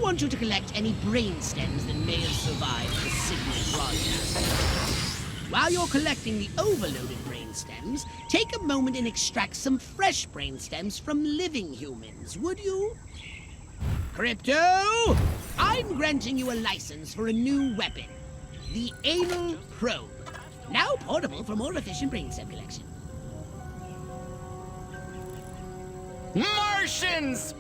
want you to collect any brain stems that may have survived the signal broadcast. While you're collecting the overloaded brain stems, take a moment and extract some fresh brain stems from living humans, would you? Crypto! I'm granting you a license for a new weapon. The Anal Probe. Now portable for more efficient brainstem collection. Martians!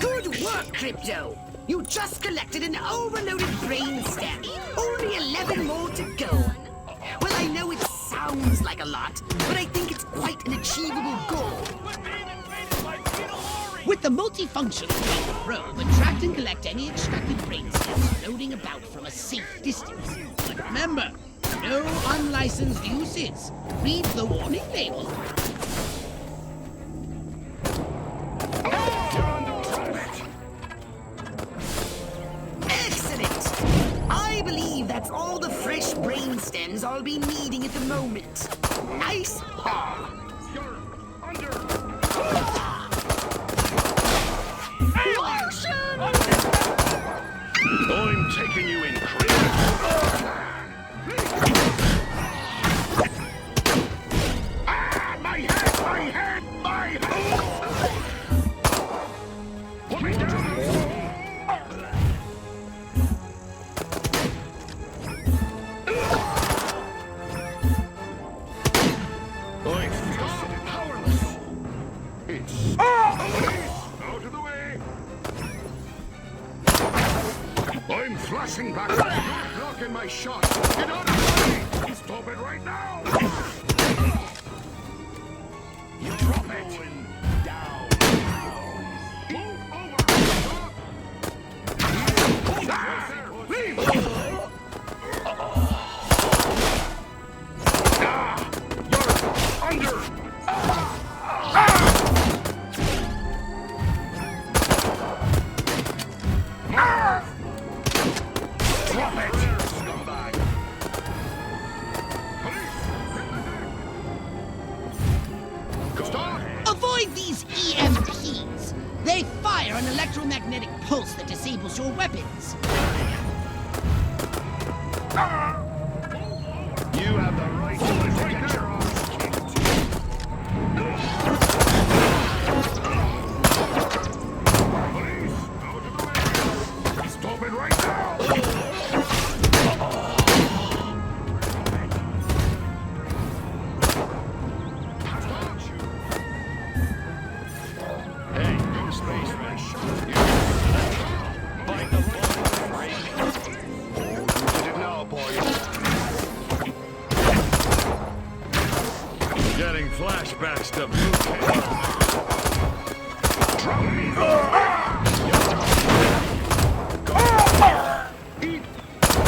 Good work, Crypto! You just collected an overloaded brainstem. Only 11 more to go. Well, I know it sounds like a lot, but I think it's quite an achievable goal. With the multifunctional Anal Probe, attract and collect any extracted brainstems floating about from a safe distance. But remember, no unlicensed uses. Read the warning label. Excellent! I believe that's all the fresh brain stems I'll be needing at the moment. Nice paw! You're under. I'm taking you in, Chris. My head! Put me down! I'm powerless. It's out of the way. I'm flashing back. You're blocking my shot. Get out of the way. Stop it right now. You drop it. Down. Move over. Stop. Leave. You're under. Drop it. Scumbag. Stop. Avoid these EMPs. They fire an electromagnetic pulse that disables your weapons. You have the right to get your ass kicked. Police, out of the way. Stop it right now. Hey, go spaceman. Fight the did it now, boy. Getting flashbacks to boot camp. Drop me.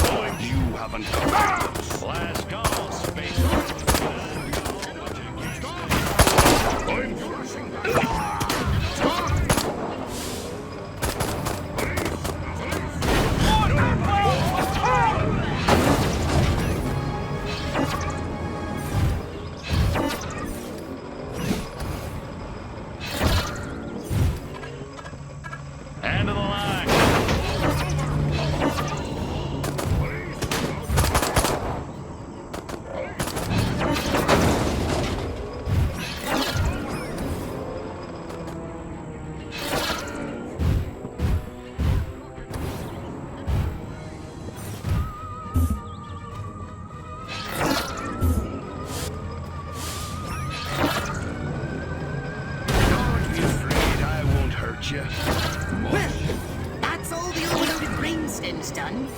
Boy, you haven't come. Last call, space. I'm flashing. Stop! End of the line. Don't be afraid, I won't hurt you. Well, that's all the overloaded brainstems done.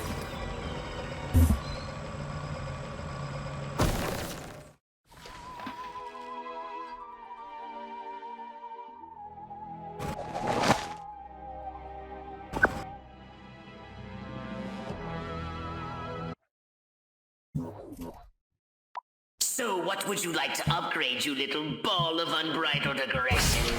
So what would you like to upgrade, you little ball of unbridled aggression?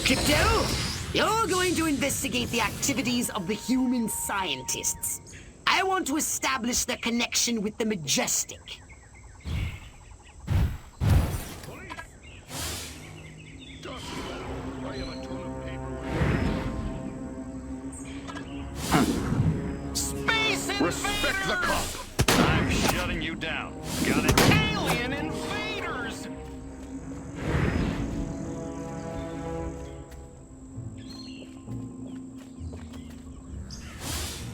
Crypto, you're going to investigate the activities of the human scientists. I want to establish their connection with the Majestic. Respect the cop! I'm shutting you down. Got it? Alien invaders!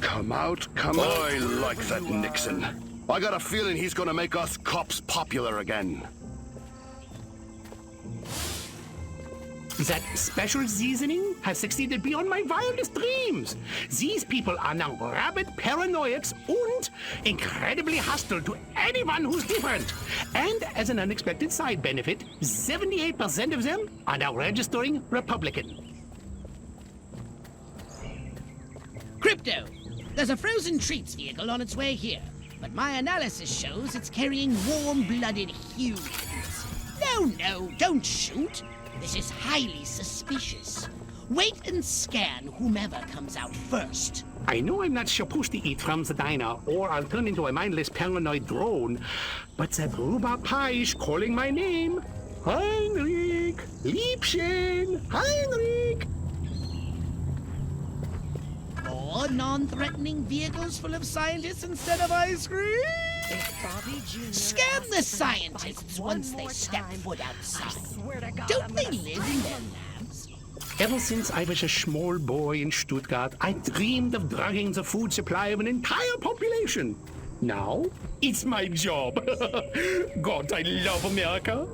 Come out, come out. I like that Nixon. I got a feeling he's gonna make us cops popular again. That special seasoning has succeeded beyond my wildest dreams. These people are now rabid paranoiacs and incredibly hostile to anyone who's different. And as an unexpected side benefit, 78% of them are now registering Republican. Crypto, there's a frozen treats vehicle on its way here, but my analysis shows it's carrying warm-blooded humans. No, don't shoot. This is highly suspicious. Wait and scan whomever comes out first. I know I'm not supposed to eat from the diner, or I'll turn into a mindless paranoid drone, but that rhubarb pie is calling my name. Heinrich! Liebchen! Heinrich! More non-threatening vehicles full of scientists instead of ice cream? Scan the scientists once they step foot outside. Don't they live in their labs? Ever since I was a small boy in Stuttgart, I dreamed of drugging the food supply of an entire population. Now, it's my job. God, I love America.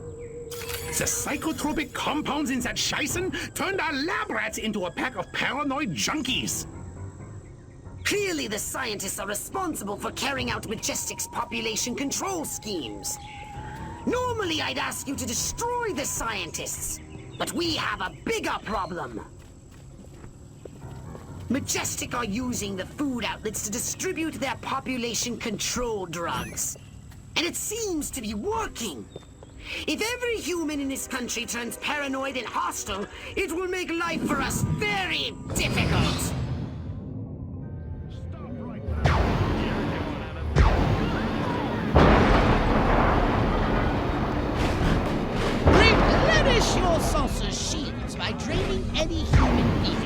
The psychotropic compounds in that Scheißen turned our lab rats into a pack of paranoid junkies. Clearly, the scientists are responsible for carrying out Majestic's population control schemes. Normally, I'd ask you to destroy the scientists, but we have a bigger problem. Majestic are using the food outlets to distribute their population control drugs. And it seems to be working. If every human in this country turns paranoid and hostile, it will make life for us very difficult. Replenish your saucer's shields by draining any human vehicle.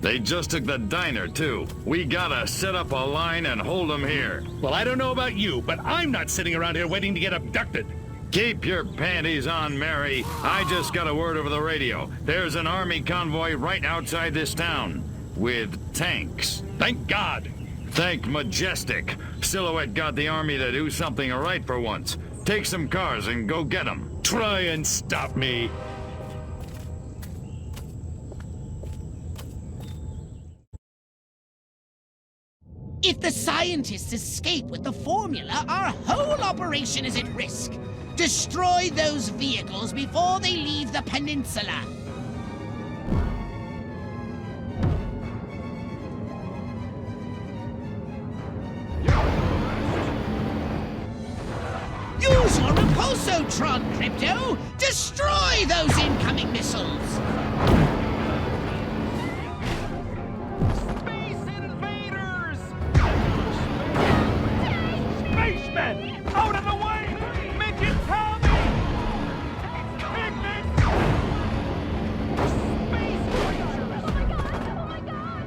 They just took the diner, too. We gotta set up a line and hold them here. Well, I don't know about you, but I'm not sitting around here waiting to get abducted. Keep your panties on, Mary. I just got a word over the radio. There's an army convoy right outside this town. With tanks. Thank God. Thank Majestic. Silhouette got the army to do something right for once. Take some cars and go get them. Try and stop me. If the scientists escape with the formula, our whole operation is at risk. Destroy those vehicles before they leave the peninsula. Use your repulsotron, Crypto! Destroy those incoming missiles! Out of the way! Midget Tommy! Ignis! Space Rangers! Oh my god! Oh my god!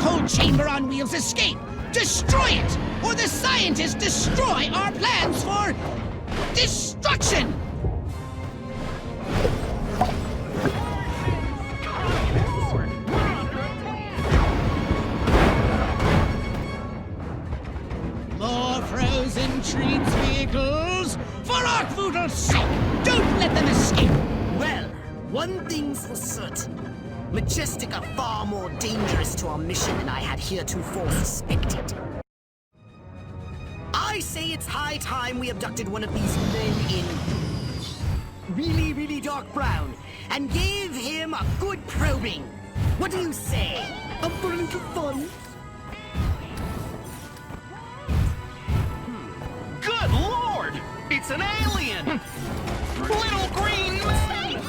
cold chamber on wheels escape! Destroy it! Or the scientists destroy our plans for destruction! More frozen treats vehicles! For Arkvoodle's sake, don't let them escape! Well, one thing's for certain. Majestic are far more dangerous to our mission than I had heretofore suspected. I say it's high time we abducted one of these men in really, really dark brown and gave him a good probing. What do you say? Up for a little fun? Good Lord! It's an alien! Little green man!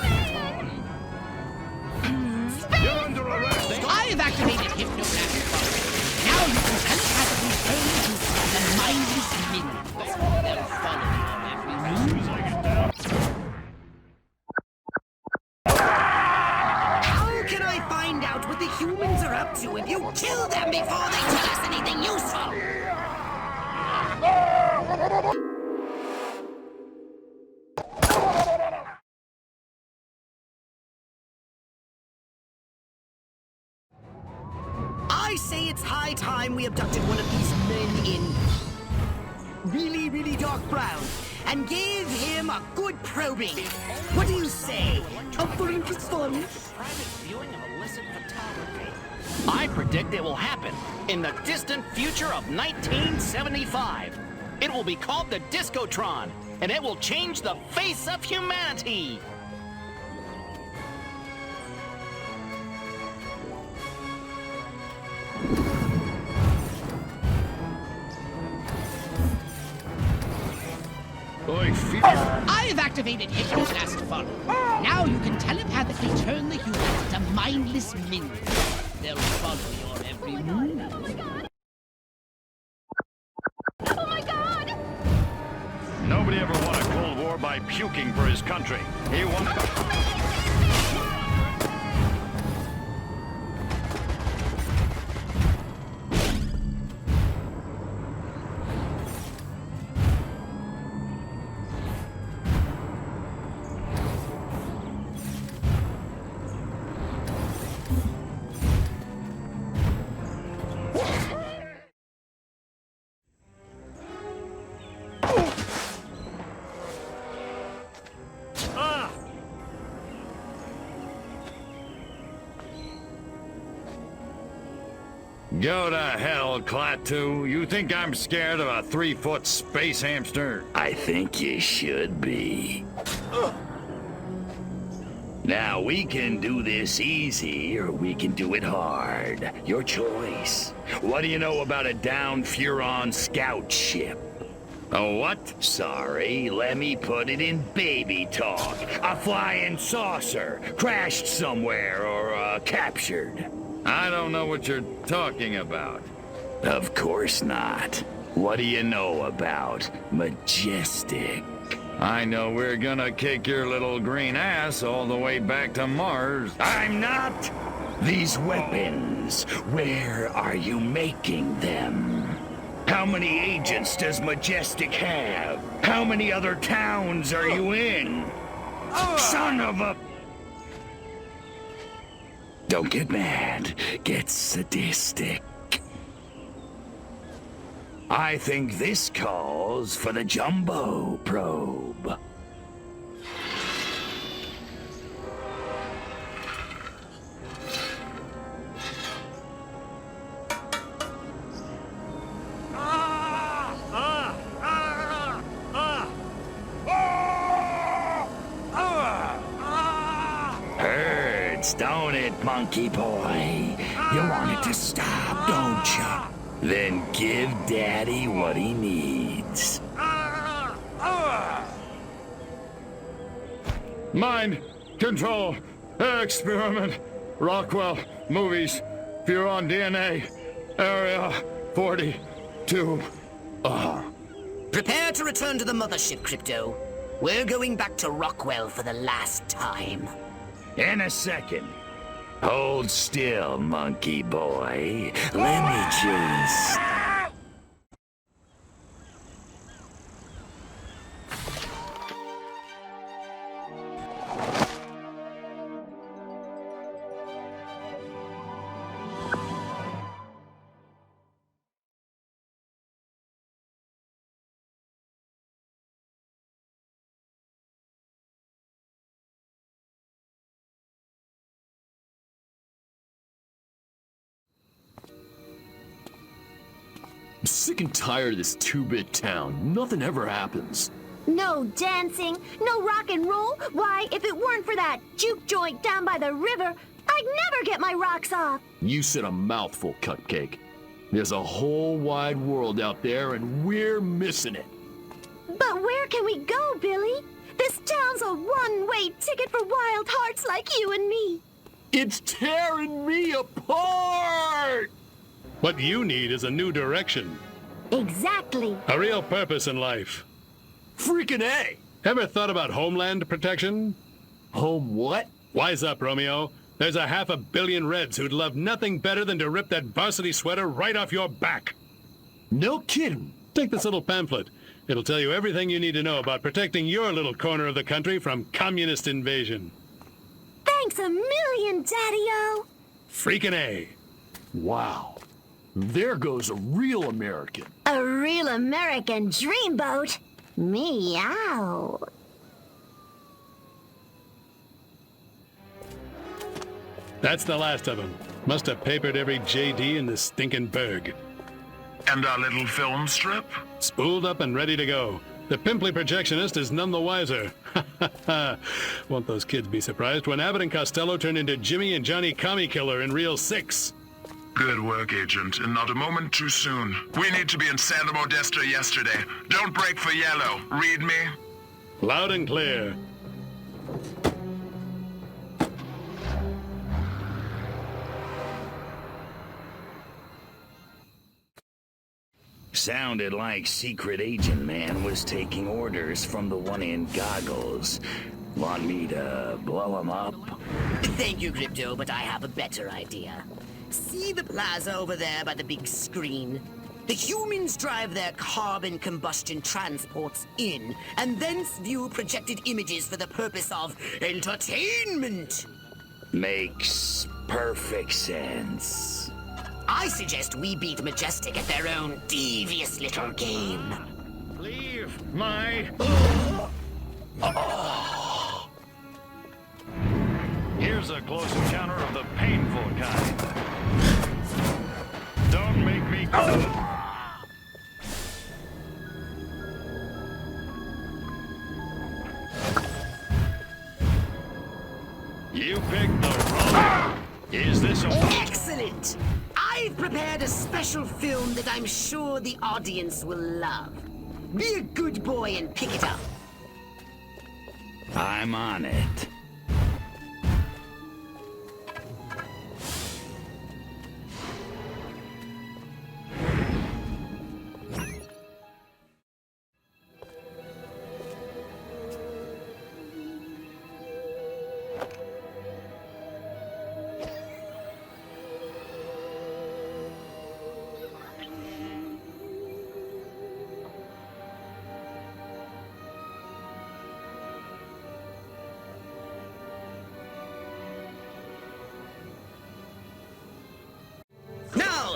You're under arrest! I have activated Hypnoblast Bubble. Now you can telepathically turn into the mindless minions. They'll follow you on every move. How can I find out what the humans are up to if you kill them before they tell us anything useful? I say it's high time we abducted one of these men in really, really dark brown and gave him a good probing. What do you say? Up for a little fun? Private viewing of illicit photography. I predict it will happen in the distant future of 1975. It will be called the Discotron, and it will change the face of humanity. I have activated Hypnoblast Funnel. Now you can telepathically turn the humans into mindless minions. They'll follow your every move. Oh my god! Nobody ever won a Cold War by puking for his country. He won. Go to hell, Klaatu. You think I'm scared of a 3-foot space hamster? I think you should be. Now, we can do this easy, or we can do it hard. Your choice. What do you know about a downed Furon scout ship? A what? Sorry, let me put it in baby talk. A flying saucer, crashed somewhere, or captured. I don't know what you're talking about. Of course not. What do you know about Majestic? I know we're gonna kick your little green ass all the way back to Mars. I'm not! These weapons, where are you making them? How many agents does Majestic have? How many other towns are you in? Son of a... Don't get mad. Get sadistic. I think this calls for the Jumbo Probe. Hurts, don't it, monkey boy? You want it to stop, don't you? Then give Daddy what he needs. Mind control experiment. Rockwell movies. Furon DNA. Area 42. Prepare to return to the mothership, Crypto. We're going back to Rockwell for the last time. In a second. Hold still, monkey boy. Let me just... I'm sick and tired of this two-bit town. Nothing ever happens. No dancing, no rock and roll. Why, if it weren't for that juke joint down by the river, I'd never get my rocks off. You said a mouthful, Cupcake. There's a whole wide world out there, and we're missing it. But where can we go, Billy? This town's a one-way ticket for wild hearts like you and me. It's tearing me apart! What you need is a new direction. Exactly. A real purpose in life. Freaking A! Ever thought about homeland protection? Home what? Wise up, Romeo. There's a 500 million Reds who'd love nothing better than to rip that varsity sweater right off your back. No kidding. Take this little pamphlet. It'll tell you everything you need to know about protecting your little corner of the country from communist invasion. Thanks a million, Daddy-O. Freaking A. Wow. There goes a real American. A real American dreamboat. Meow. That's the last of them. Must have papered every JD in the stinking burg. And our little film strip? Spooled up and ready to go. The pimply projectionist is none the wiser. Won't those kids be surprised when Abbott and Costello turn into Jimmy and Johnny Commie Killer in Reel 6? Good work, Agent, and not a moment too soon. We need to be in Santa Modesta yesterday. Don't break for yellow. Read me? Loud and clear. Sounded like Secret Agent Man was taking orders from the one in goggles. Want me to blow him up? Thank you, Crypto, but I have a better idea. See the plaza over there by the big screen? The humans drive their carbon combustion transports in, and thence view projected images for the purpose of entertainment. Makes perfect sense. I suggest we beat Majestic at their own devious little game. Leave my... Here's a close encounter of the painful kind. Don't make me... You picked the wrong... Is this a... Excellent! I've prepared a special film that I'm sure the audience will love. Be a good boy and pick it up. I'm on it.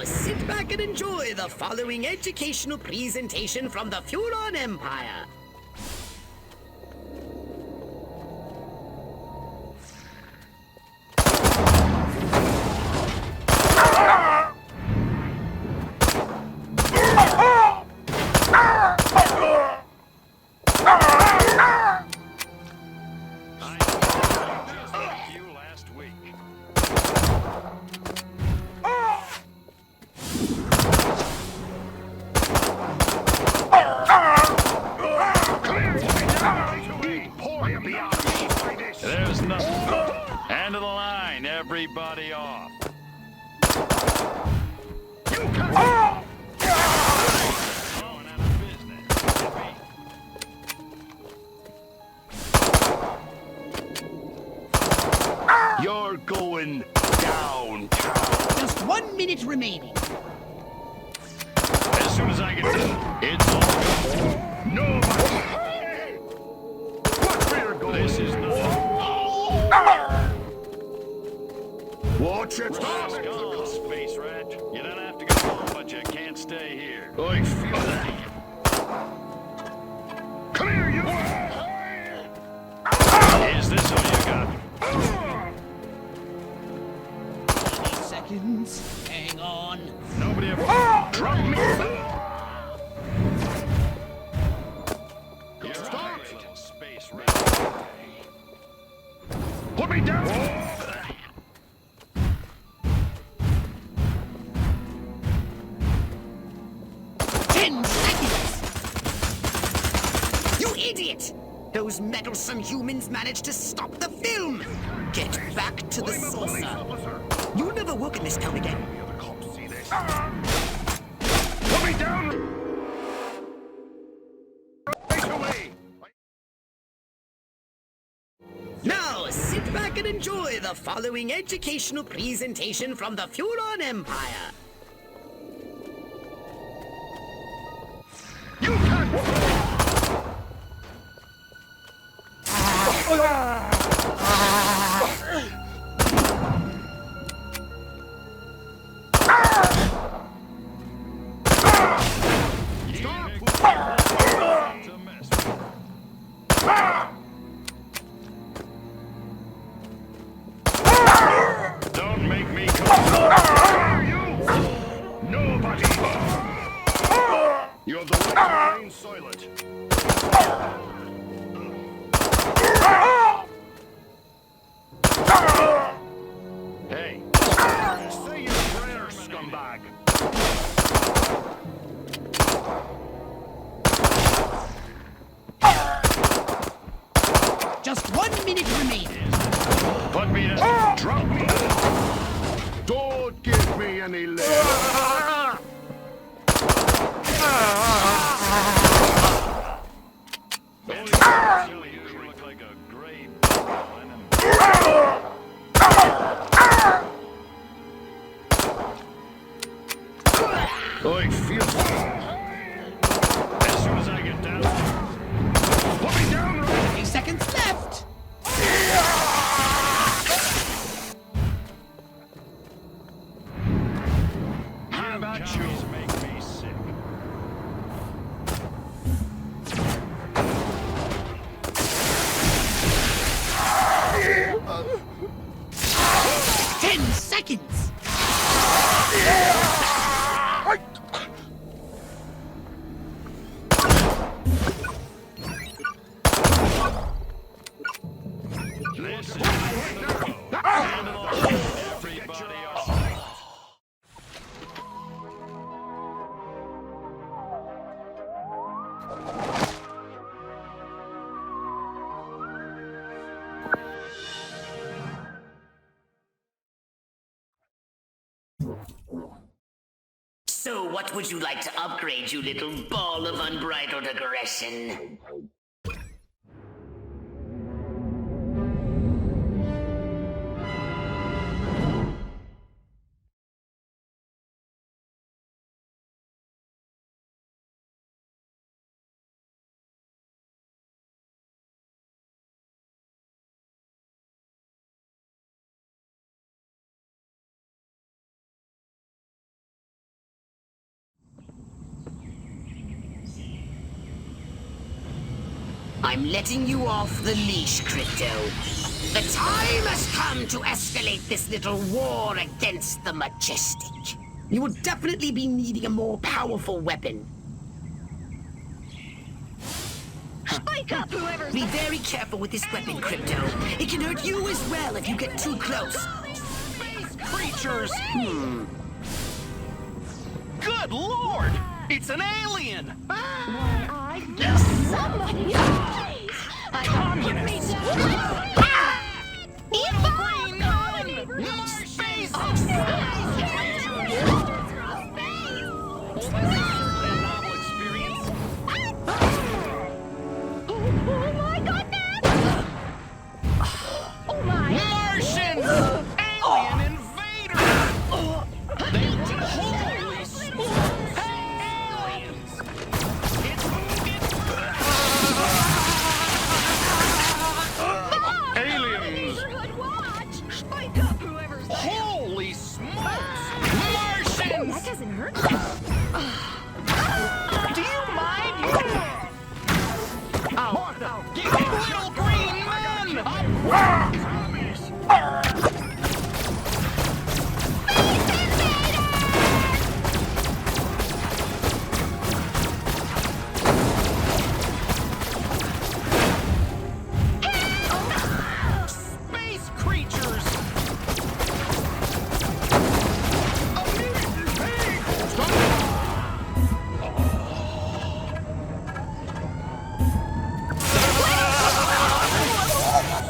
Sit back and enjoy the following educational presentation from the Furon Empire. 1 minute remaining. As soon as I get done, it's all good. Nobody! Watch for your goal. This is not. Watch it! Let's go, space rat. You don't have to go home, but you can't stay here. I feel that. Come here, you! Is this all you got? 20 seconds. Hang on. Nobody ever. Drop me! You're right, little space rat. Put me down! 10 seconds. You idiot! Those meddlesome humans managed to stop the film! Get back to the saucer. You'll never work in this town again. Put me down! Right away! Now, sit back and enjoy the following educational presentation from the Furon Empire. You can't! Don't make me come. Nobody! You have the right to remain silent. Hey, say your prayer, scumbag. Just 1 minute remaining. Put me down. Drop me! Don't give me any love! You look like a gray I feel As soon as I get down. Put me down! 30 seconds left. How about you? Make me sick. Ten seconds. This is everybody all right. So, what would you like to upgrade, you little ball of unbridled aggression? I'm letting you off the leash, Crypto. The time has come to escalate this little war against the Majestic. You will definitely be needing a more powerful weapon. Spike up, whoever's... Be very careful with this weapon, Crypto. It can hurt you as well if you get too close. Space creatures! Good lord! It's an alien! I guess somebody... Please! I Communists! Green gun! No space! Novel experience. Oh my goodness! Oh my... Martians! Alien invaders! They Do you mind? Oh, give me little green man! Space creatures!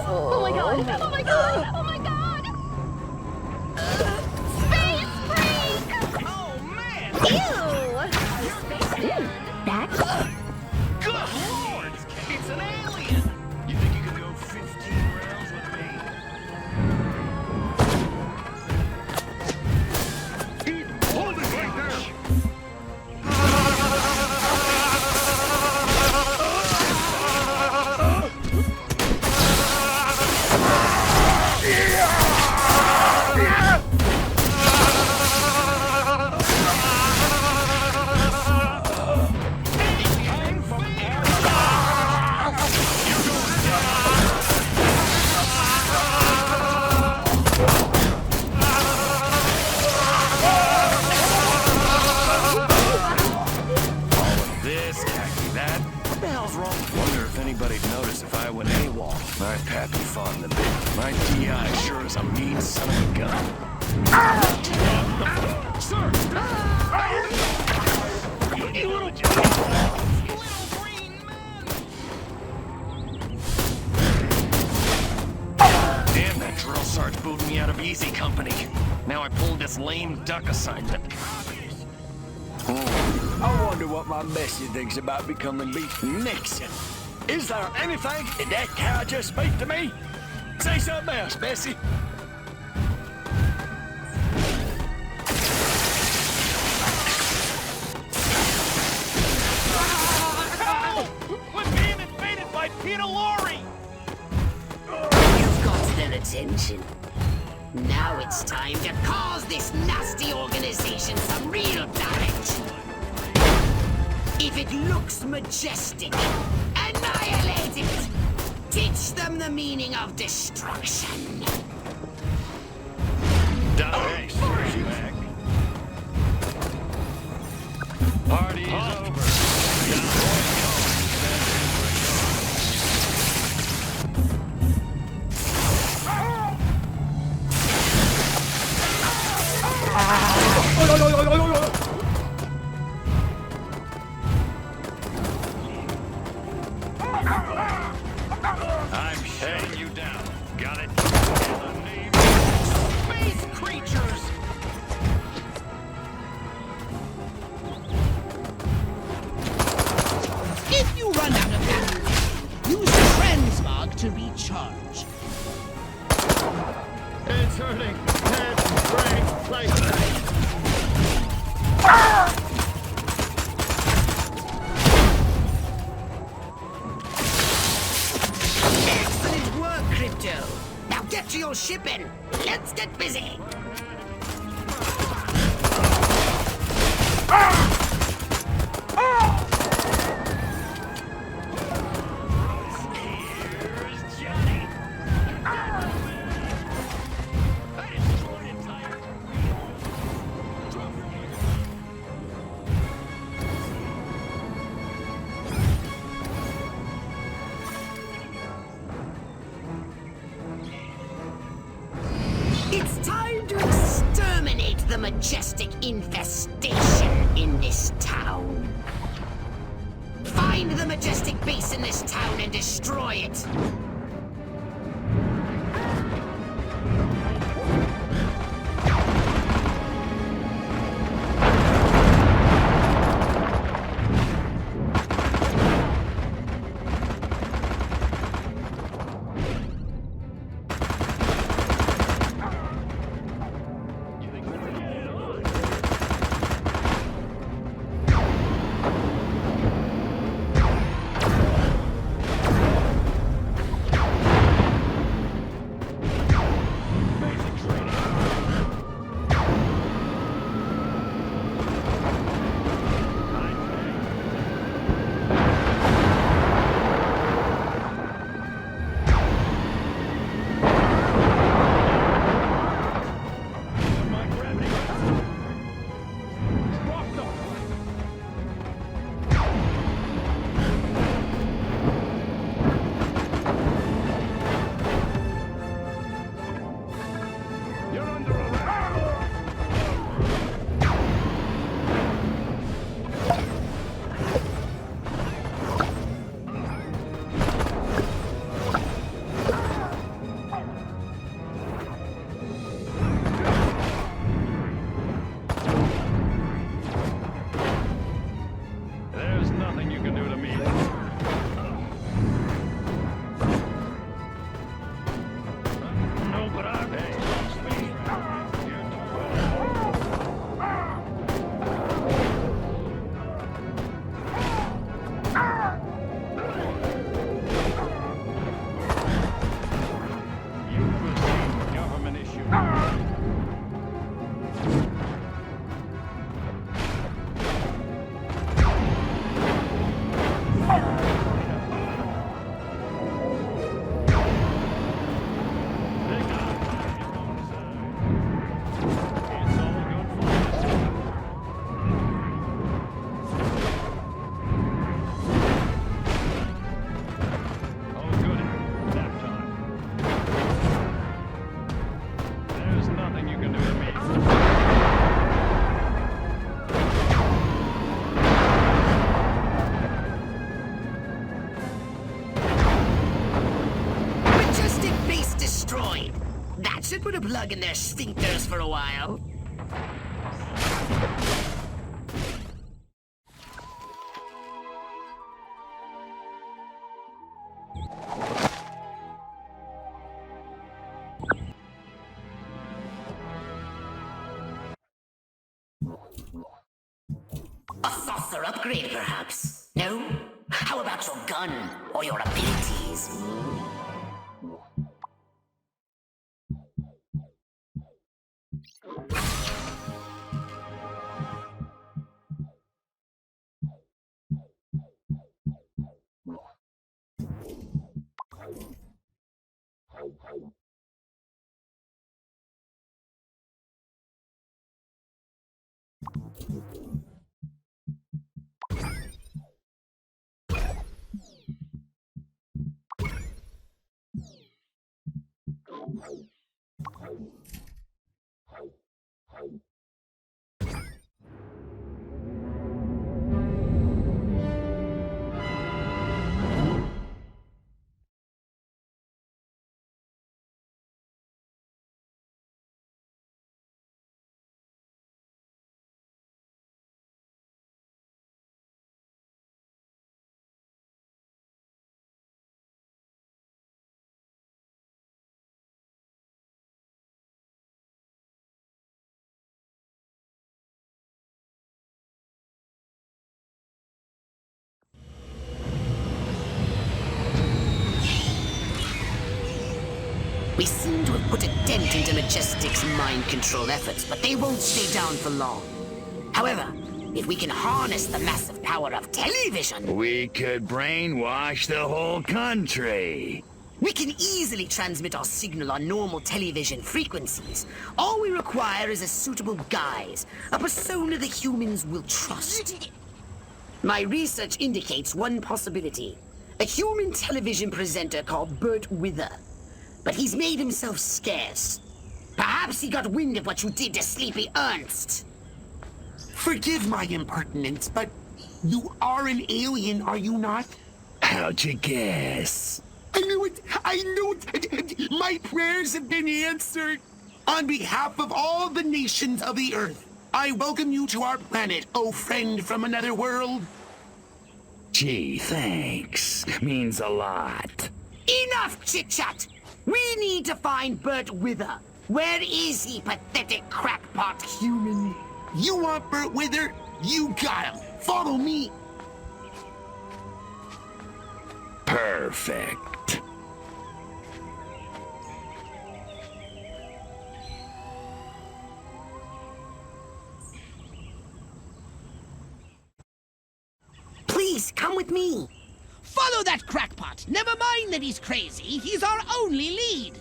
Oh my god! Oh my god! Oh my god! Space freak! Oh man! Ew! That's Good lord! It's an alien! You think you could go 15 rounds with me? Hold it right there! This, khaki that. What the hell's wrong? Wonder if anybody'd notice if I went AWOL. My pappy fought in the bit. My DI sure is a mean son of a gun. Sir! You little green man! Damn, that drill sergeant booted me out of easy company. Now I pulled this lame duck assignment. I wonder what my Bessie thinks about becoming beef Nixon. Is there anything in that cow just speak to me? Say something else, Bessie. We're being invaded by Peter Lorre! You've got their attention. Now it's time to cause this nasty organization some real damage. If it looks majestic, annihilate it. Teach them the meaning of destruction. Hey, sorry, back. Party's over. I'm shutting you down. Got it? Space creatures! If you run out of battery, use the transmog to recharge. It's hurting. Head, brain, life. Excellent work, Crypto. Now get to your shipping. Let's get busy. Here's Johnny! I destroyed an entire It's time to exterminate the majestic infestation in this town. Find the majestic base in this town and destroy it. put a plug in their sphincters for a while. A saucer upgrade, perhaps? No? How about your gun or your abilities? We seem to have put a dent into Majestic's mind control efforts, but they won't stay down for long. However, if we can harness the massive power of television, We could brainwash the whole country. we can easily transmit our signal on normal television frequencies. All we require is a suitable guise, a persona the humans will trust. My research indicates one possibility. A human television presenter called Bert Wither. But he's made himself scarce. Perhaps he got wind of what you did to Sleepy Ernst. Forgive my impertinence, but you are an alien, are you not? How'd you guess? I knew it! I knew it! My prayers have been answered! On behalf of all the nations of the Earth, I welcome you to our planet, oh friend from another world. Gee, thanks. Means a lot. Enough chit-chat! We need to find Bert Wither. Where is he, pathetic crackpot human? You want Bert Wither? You got him. Follow me. Perfect. Please, come with me. Follow that crackpot. Never mind that he's crazy. He's our only lead.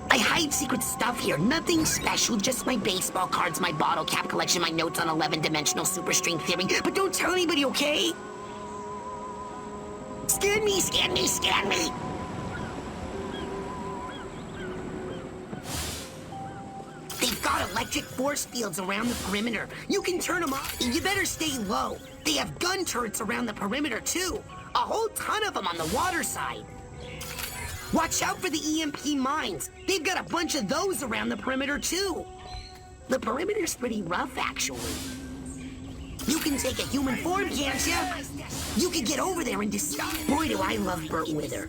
I hide secret stuff here. Nothing special, just my baseball cards, my bottle cap collection, my notes on 11-dimensional superstring theory. But don't tell anybody, okay? Scan me, scan me, scan me! They've got electric force fields around the perimeter. You can turn them off. You better stay low. They have gun turrets around the perimeter, too. A whole ton of them on the water side. Watch out for the EMP mines. They've got a bunch of those around the perimeter, too. The perimeter's pretty rough, actually. You can take a human form, can't you? You can get over there and disguise. Boy, do I love Bert Wither.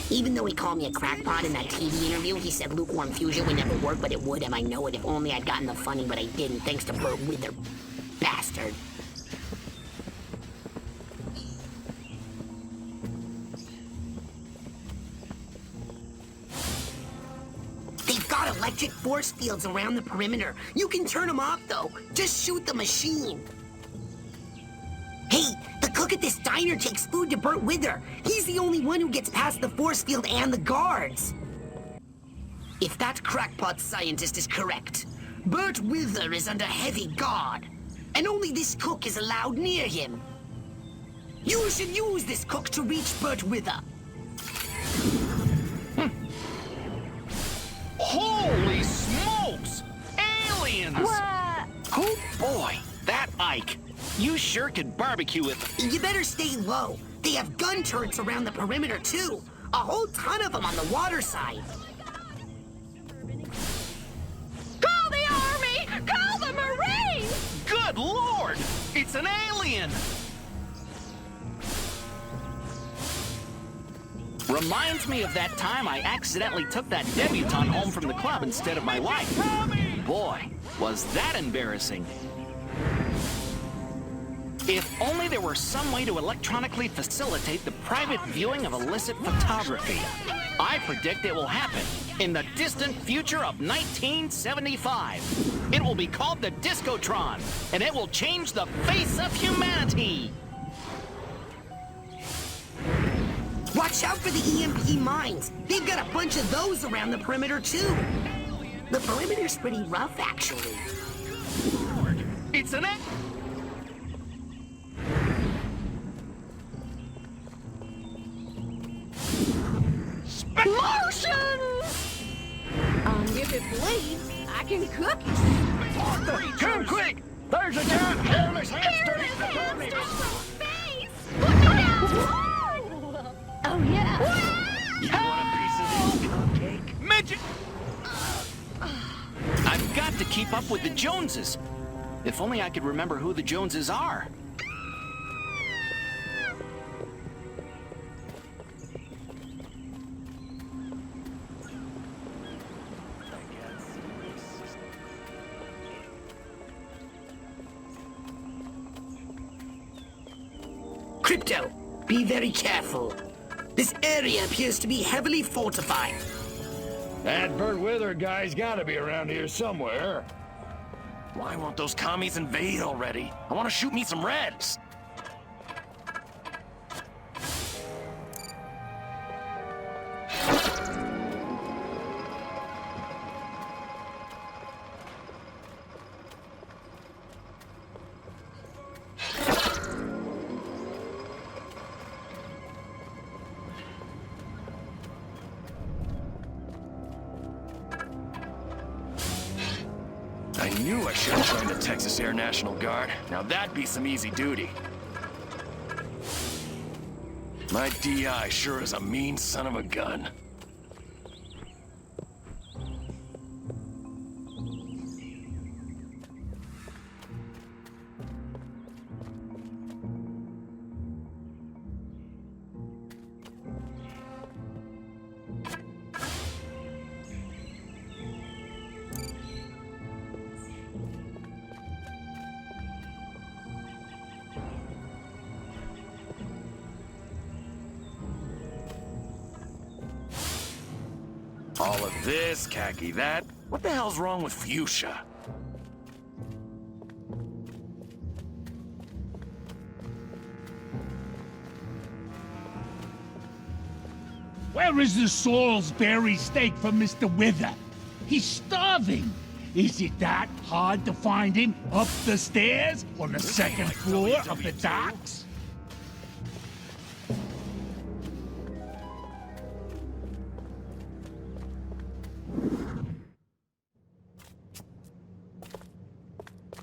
Even though he called me a crackpot in that TV interview, he said lukewarm fusion would never work, but it would, and I know it. If only I'd gotten the funny, but I didn't, thanks to Bert Wither. Bastard. They've got electric force fields around the perimeter. You can turn them off, though. Just shoot the machine. Hey, the cook at this diner takes food to Bert Wither. He's the only one who gets past the force field and the guards. If that crackpot scientist is correct, Bert Wither is under heavy guard, and only this cook is allowed near him. You should use this cook to reach Bert Wither. Holy smokes! Ike, you sure could barbecue with them. You better stay low. They have gun turrets around the perimeter, too. A whole ton of them on the water side. Call the army! Call the Marines! Good Lord! It's an alien! Reminds me of that time I accidentally took that debutante home from the club instead of my wife. Boy, was that embarrassing. If only there were some way to electronically facilitate the private viewing of illicit photography. I predict it will happen in the distant future of 1975. It will be called the Discotron, and it will change the face of humanity. Watch out for the EMP mines. They've got a bunch of those around the perimeter, too. The perimeter's pretty rough, actually. It's an... Martians! If it bleeds, I can cook it. Come quick! There's a giant hairless hamster eating the Hamsters tornadoes! from space! Put me down! Oh, yeah. You want a piece of this cupcake? Midget! I've got to keep up with the Joneses. If only I could remember who the Joneses are. Crypto, be very careful. This area appears to be heavily fortified. That Bert Wither guy's gotta be around here somewhere. Why won't those commies invade already? I want to shoot me some Reds. I knew I should have joined the Texas Air National Guard. Now that'd be some easy duty. My DI sure is a mean son of a gun. All of this, khaki that. What the hell's wrong with fuchsia? Where is the Salisbury steak for Mr. Wither? He's starving. Is it that hard to find him up the stairs on the second floor of the docks?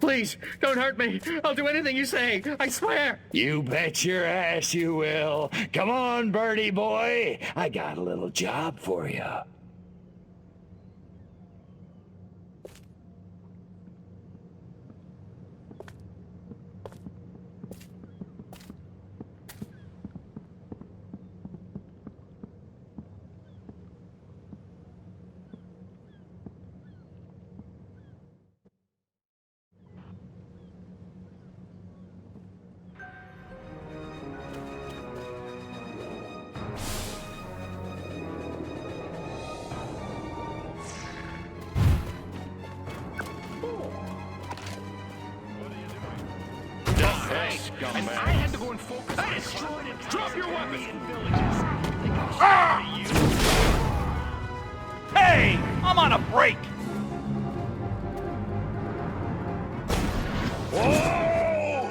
Please, don't hurt me. I'll do anything you say. I swear. You bet your ass you will. Come on, Birdie boy. I got a little job for you. And I had to go and focus on destroyed it. Drop your weapons! Hey! I'm on a break! Whoa!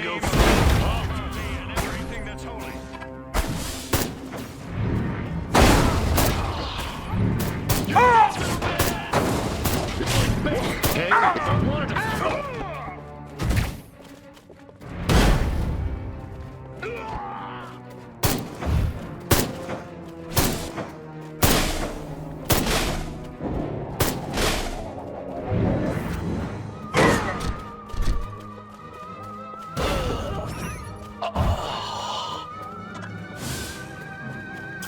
can go for everything that's holy. Hey, I wanted to...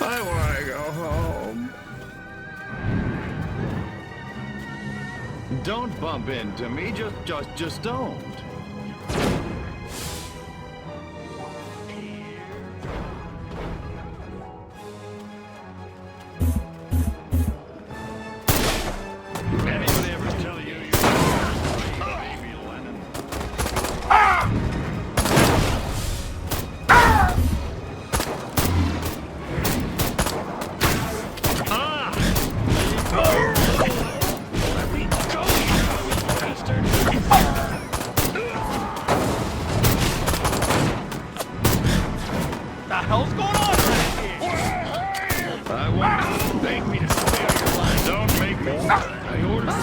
I want to go home. Don't bump into me. Just don't. Anybody ever tell you you're baby Lennon? The hell's going on around here? I want you to make me to spare your life. Don't make me. I ordered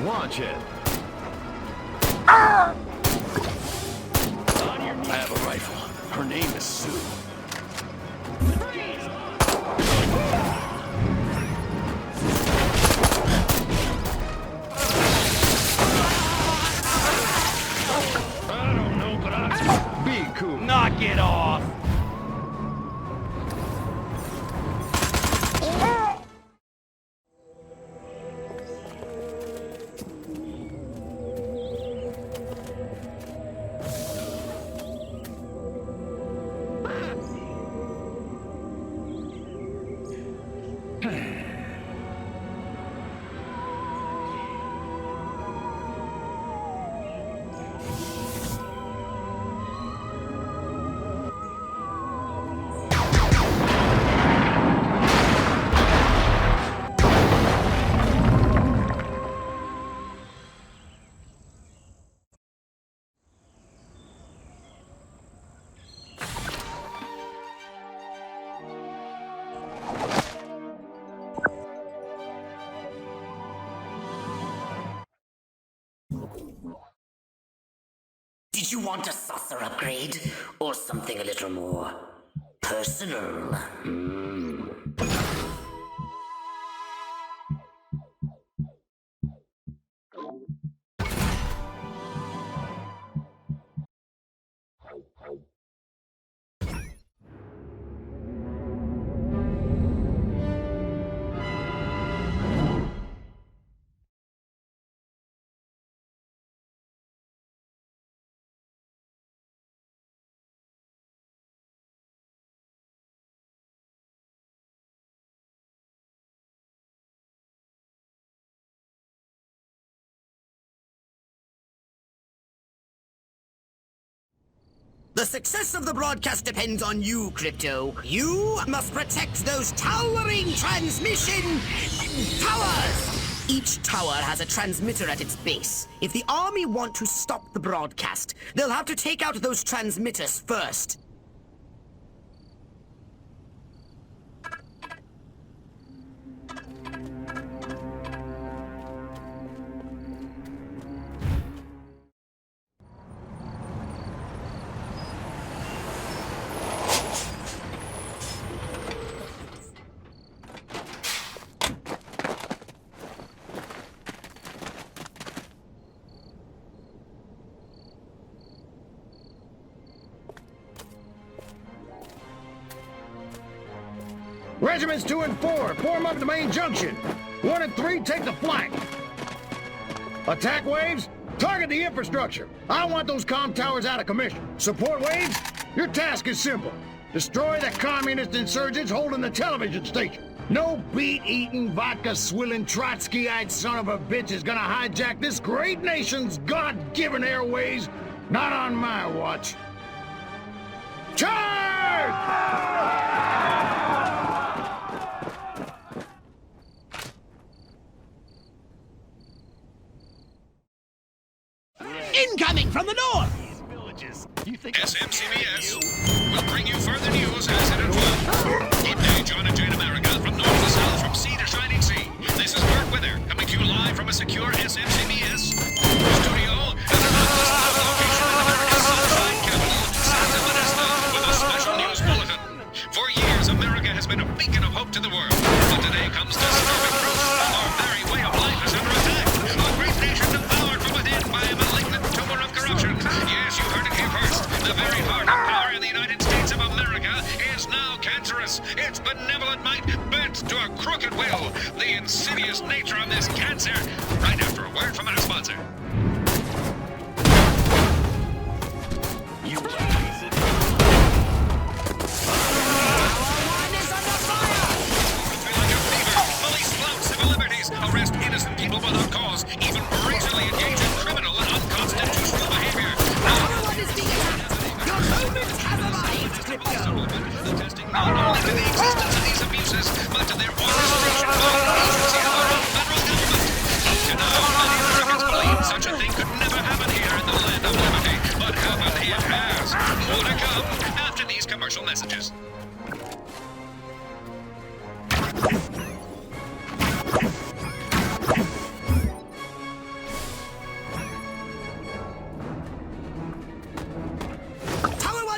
Watch it. I have a rifle. Her name is Sue. I don't know, but I... Be cool. Knock it off! Did you want a saucer upgrade? Or something a little more personal? The success of the broadcast depends on you, Crypto. You must protect those towering transmission towers! Each tower has a transmitter at its base. If the army want to stop the broadcast, they'll have to take out those transmitters first. Regiments 2 and 4, form up at the main junction. 1 and 3, take the flank. Attack waves, target the infrastructure. I want those comm towers out of commission. Support waves, your task is simple. Destroy the communist insurgents holding the television station. No beet-eating, vodka-swilling, Trotsky-eyed son of a bitch is gonna hijack this great nation's God-given airways. Not on my watch. Charge! Incoming from the north! SMCBS will bring you further news as it unfolds. Good day, John and Jane America, from north to south, from sea to shining sea. This is Bert Wither, coming to you live from a secure SMCBS studio at an undisclosed location in America's sunshine capital, Santa Monica, with a special news bulletin. For years, America has been a beacon of hope to the world, but today comes disturbing proof. Our very way of life is under attack. A great nation devoured from within by a malignant tumor of corruption. Yes, you heard it here first. The very heart of power in the United States of America is now cancerous. Its benevolent might bent to a crooked will. The insidious nature of this cancer. Right after a word from our sponsor. You arrest innocent people without cause, even brazenly engage in criminal and unconstitutional behavior. Everyone is being attacked. Your moment has arrived, Crypto. Attesting not only to the existence of these abuses, but to their orchestration by the agency of our own federal government. Up to now, many Americans believe such a thing could never happen here in the land of liberty, but happen it has. More to come after these commercial messages.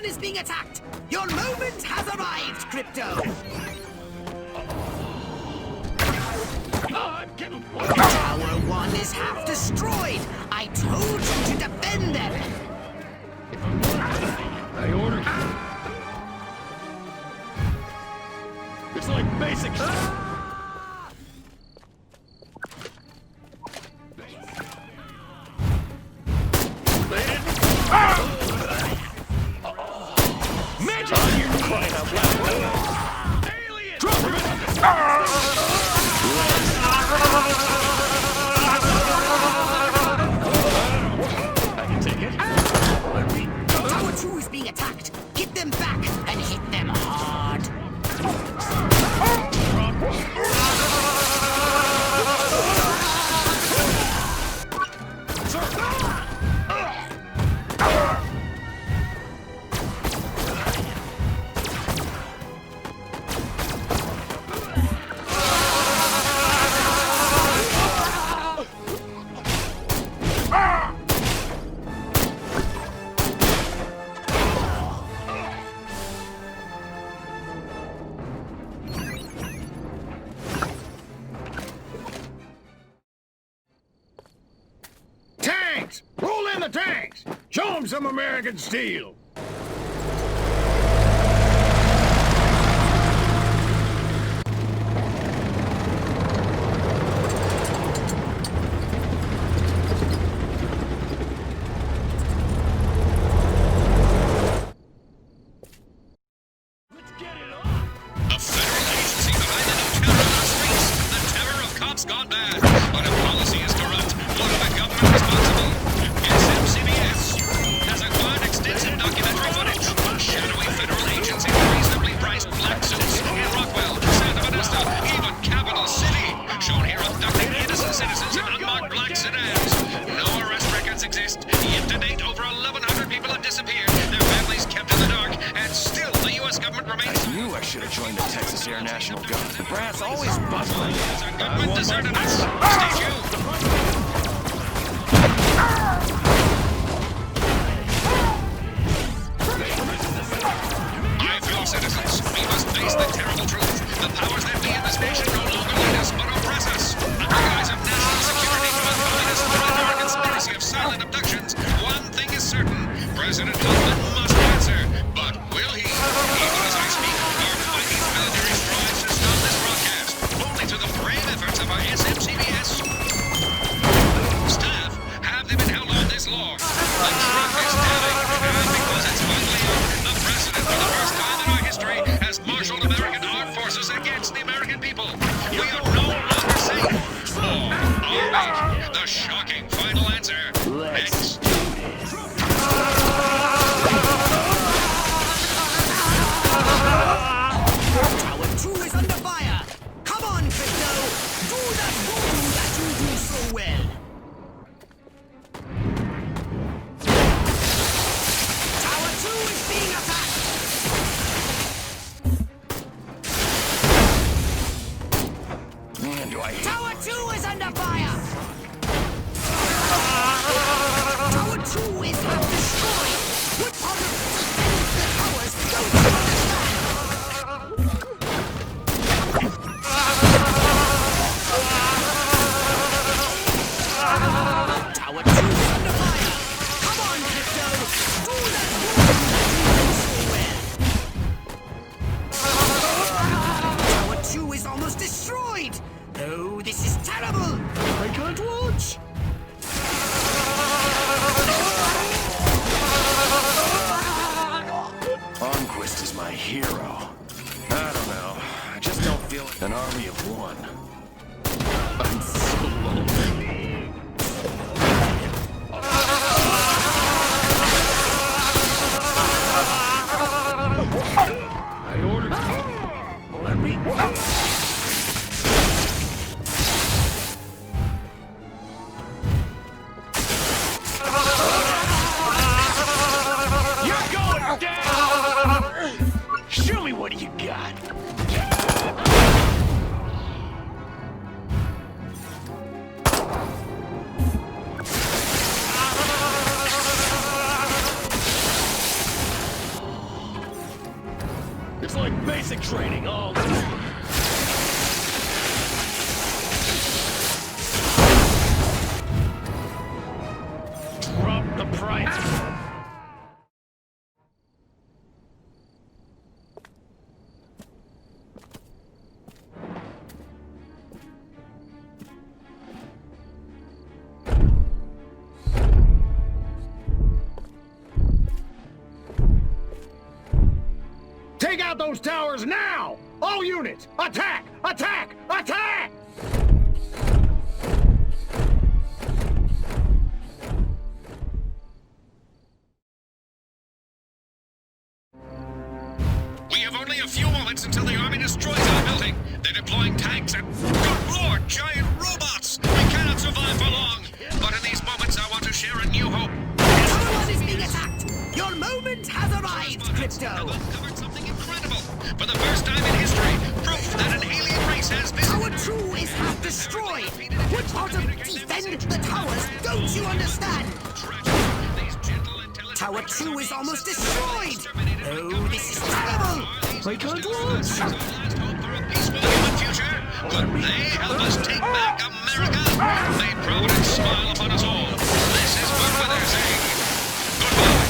Is being attacked. Your moment has arrived, Crypto. Tower 1 is half destroyed. I told you to defend them. I ordered. It's like basic. Tower 2 is being attacked. Get them back and hit them hard. Tanks! Roll in the tanks! Show them some American steel! A federal agency behind the new terror on the streets. The terror of cops gone bad. But if policy is corrupt, what are the government responsible? SMCBS has acquired extensive documentary footage. A shadowy federal agency with reasonably priced black suits in Rockwell, Santa Monica, even Capital City. Shown here abducting innocent citizens in unmarked black sedans. No arrest records exist. Yet to date, over 1,100 people have disappeared. Their families kept in the dark, and still the U.S. government remains. I knew I should have joined the Texas Air National Guard. The brass always buzzed my Has our government deserted us? Stay tuned. My fellow citizens, we must face the terrible truth. The powers that be in this nation no longer lead us, but oppress us. Under guise of national security from a communist threat or conspiracy of silent abductions, one thing is certain. President Clinton must answer. But will he? Even as I speak, our mighty military strives to stop this broadcast, only to the brave efforts of our SMCBS staff have they been held on this long. The truth is telling, and because it's finally out, the president, for the first time in our history, has marshaled American armed forces against the American people. We are no longer safe. Or are we? The shocking final answer. Next. Tower 2 is under fire. Come on, Crypto. Do that voodoo that you do so well. basic training all day. Drop the price. Take out those towers now! All units, attack! Attack! Attack! We have only a few moments until the army destroys our building. They're deploying tanks and, good lord, giant robots! We cannot survive for long. But in these moments, I want to share a new hope. Everyone is being attacked! Your moment has arrived, Crypto! Uncovered something incredible. For the first time in history, proof that an alien race has visited. Tower 2 is half destroyed! What part of defend the towers don't you understand? Tower 2 is almost destroyed! Oh, this is terrible! I can't watch! Peaceful human future. Could they help us take back America? May Providence smile upon us all. This is Merkweather saying goodbye.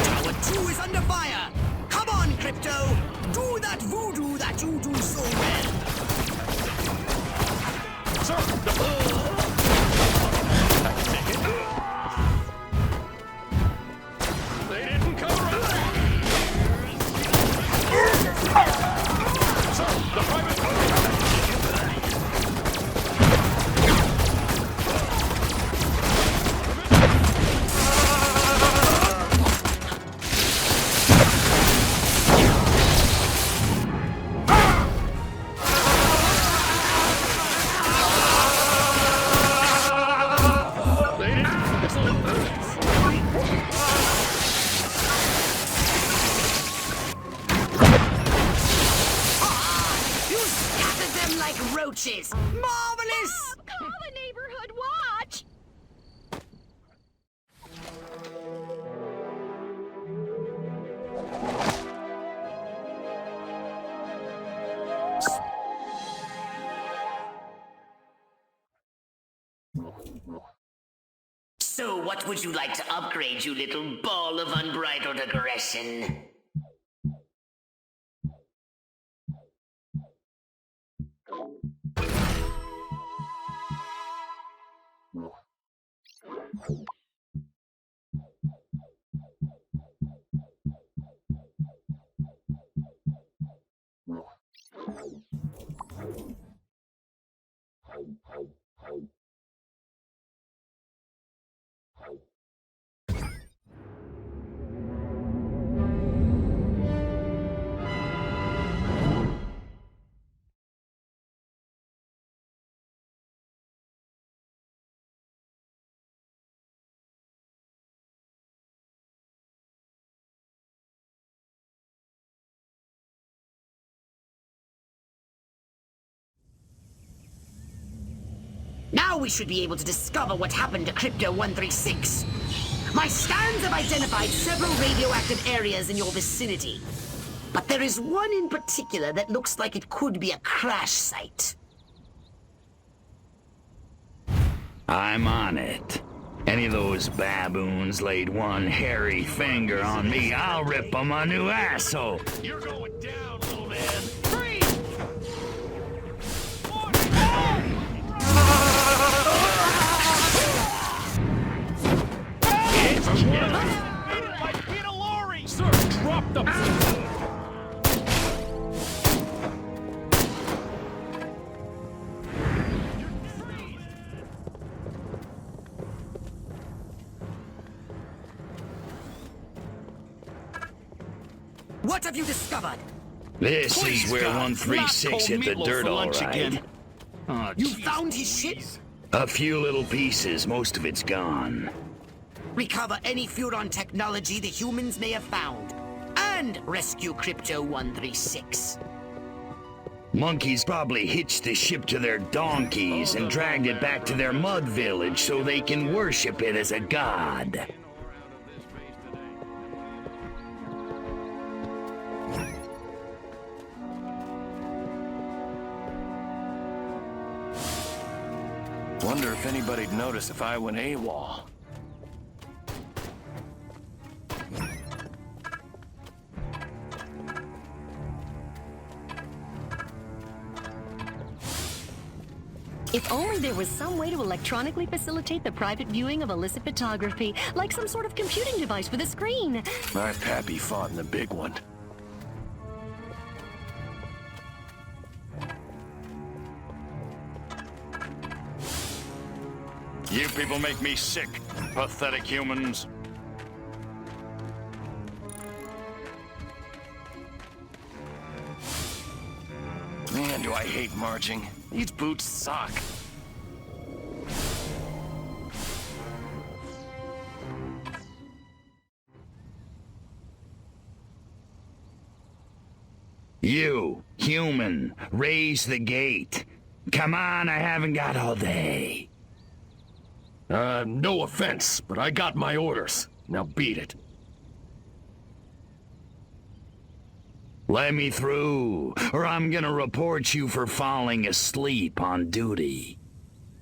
Tower 2 is under fire! Come on, Crypto! Do that voodoo that you do so well! They didn't cover us. Sir, the private. You scattered them like roaches! Marvelous! Call the neighborhood watch! So what would you like to upgrade, you little ball of unbridled aggression? Now we should be able to discover what happened to Crypto-136. My scans have identified several radioactive areas in your vicinity. But there is one in particular that looks like it could be a crash site. I'm on it. Any of those baboons laid one hairy finger on me, I'll rip them a new asshole. You're going down, little man. Freeze! Sir, drop the... What have you discovered? This Please, is where God, 136 not hit the cold dirt meatloaf for all lunch right. again. Oh, You jeez. found his ship? A few little pieces, most of it's gone. Recover any Furon technology the humans may have found. And rescue Crypto 136. Monkeys probably hitched the ship to their donkeys and dragged it back to their mud village so they can worship it as a god. Wonder if anybody'd notice if I went AWOL. If only there was some way to electronically facilitate the private viewing of illicit photography, like some sort of computing device with a screen. My pappy fought in the big one. You people make me sick, pathetic humans. Man, do I hate marching. These boots suck. You, human, raise the gate. Come on, I haven't got all day. No offense, but I got my orders. Now beat it. Let me through, or I'm gonna report you for falling asleep on duty.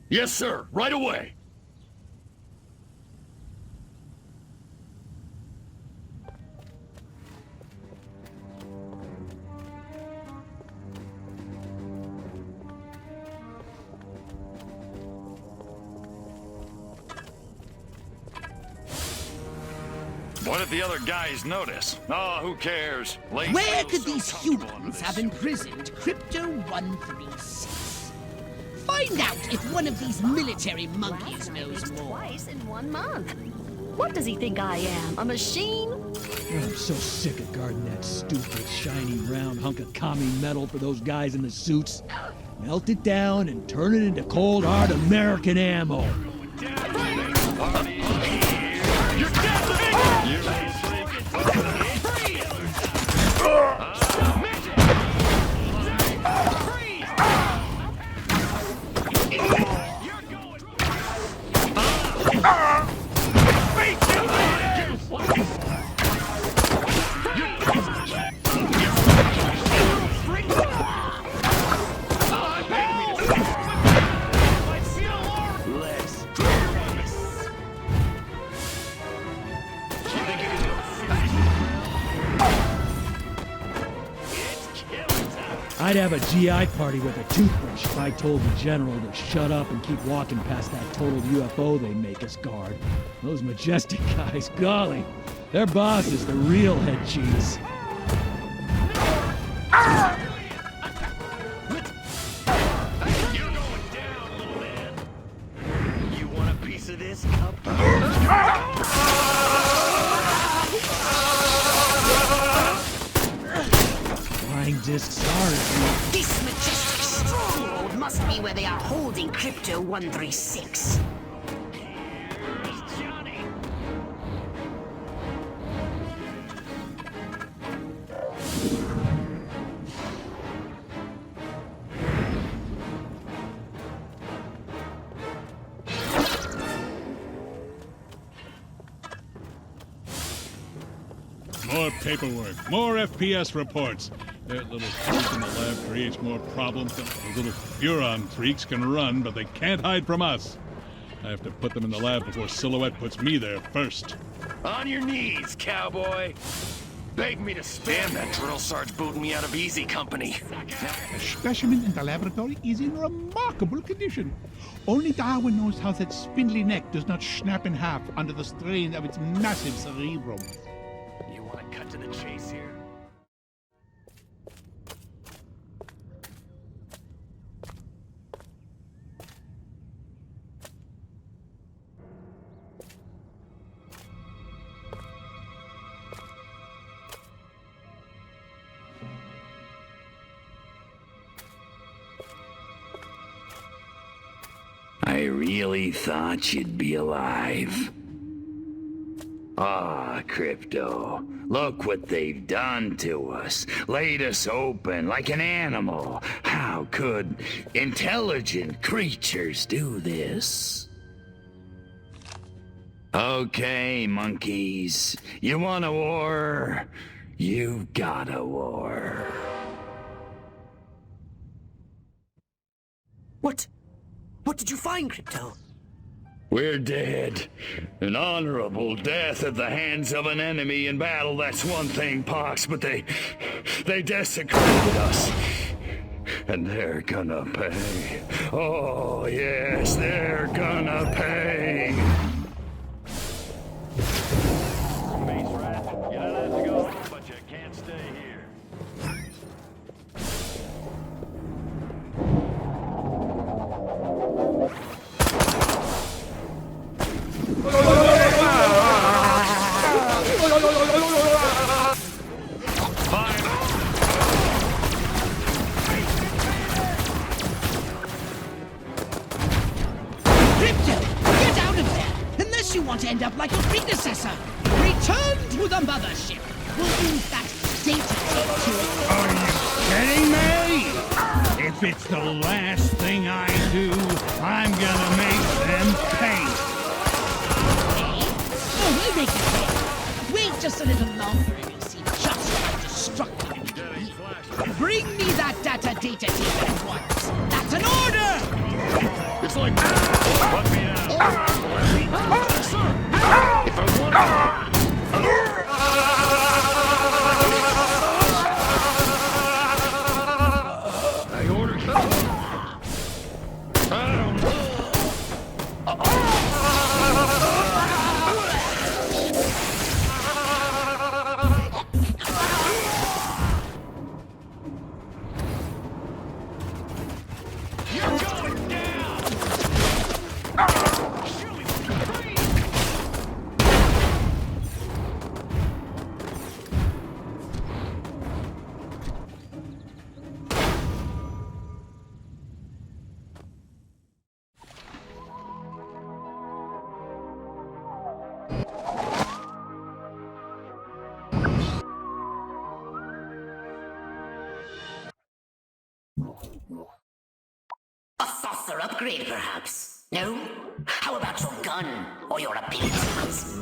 Yes, sir. Right away. What if the other guys notice? Oh, who cares? Late Where feels could so these comfortable under humans this have suit. imprisoned Crypto 136? Find out if one of these military monkeys knows more. Twice in 1 month. What does he think I am? A machine? I'm so sick of guarding that stupid, shiny, round hunk of commie metal for those guys in the suits. Melt it down and turn it into cold, hard American ammo. I'd have a GI party with a toothbrush if I told the general to shut up and keep walking past that total UFO they make us guard. Those Majestic guys, golly, their boss is the real head cheese. You want a piece of this, cup? Flying discs are. This majestic stronghold must be where they are holding Crypto 136. More paperwork, more FPS reports. That little freak in the lab creates more problems than those little Furon freaks can run, but they can't hide from us. I have to put them in the lab before Silhouette puts me there first. On your knees, cowboy. Beg me to spare. Damn, that drill serge's booting me out of Easy Company. The specimen in the laboratory is in remarkable condition. Only Darwin knows how that spindly neck does not snap in half under the strain of its massive cerebrum. You want to cut to the chase here? I really thought you'd be alive. Ah, Crypto. Look what they've done to us. Laid us open like an animal. How could intelligent creatures do this? Okay, monkeys. You want a war? You've got a war. What did you find, Crypto? We're dead. An honorable death at the hands of an enemy in battle, that's one thing, Pox, but they desecrated us. And they're gonna pay. Oh, yes, they're gonna pay. Space rat, you're not allowed to go, but you can't stay here. Crypto, get out of there! Unless you want to end up like your predecessor. Return to the mothership. We'll use that data tape to it. Are you kidding me? If it's the last thing I do, I'm gonna make them pay. Oh, we'll make it pay. Wait just a little longer and you'll see just how destructive it can be. Bring me that data tape at once. That's an order! It's like... Let me out. Sir! If I want... I ordered... I don't know. You're going down! A saucer upgrade, perhaps? No? How about your gun or your abilities?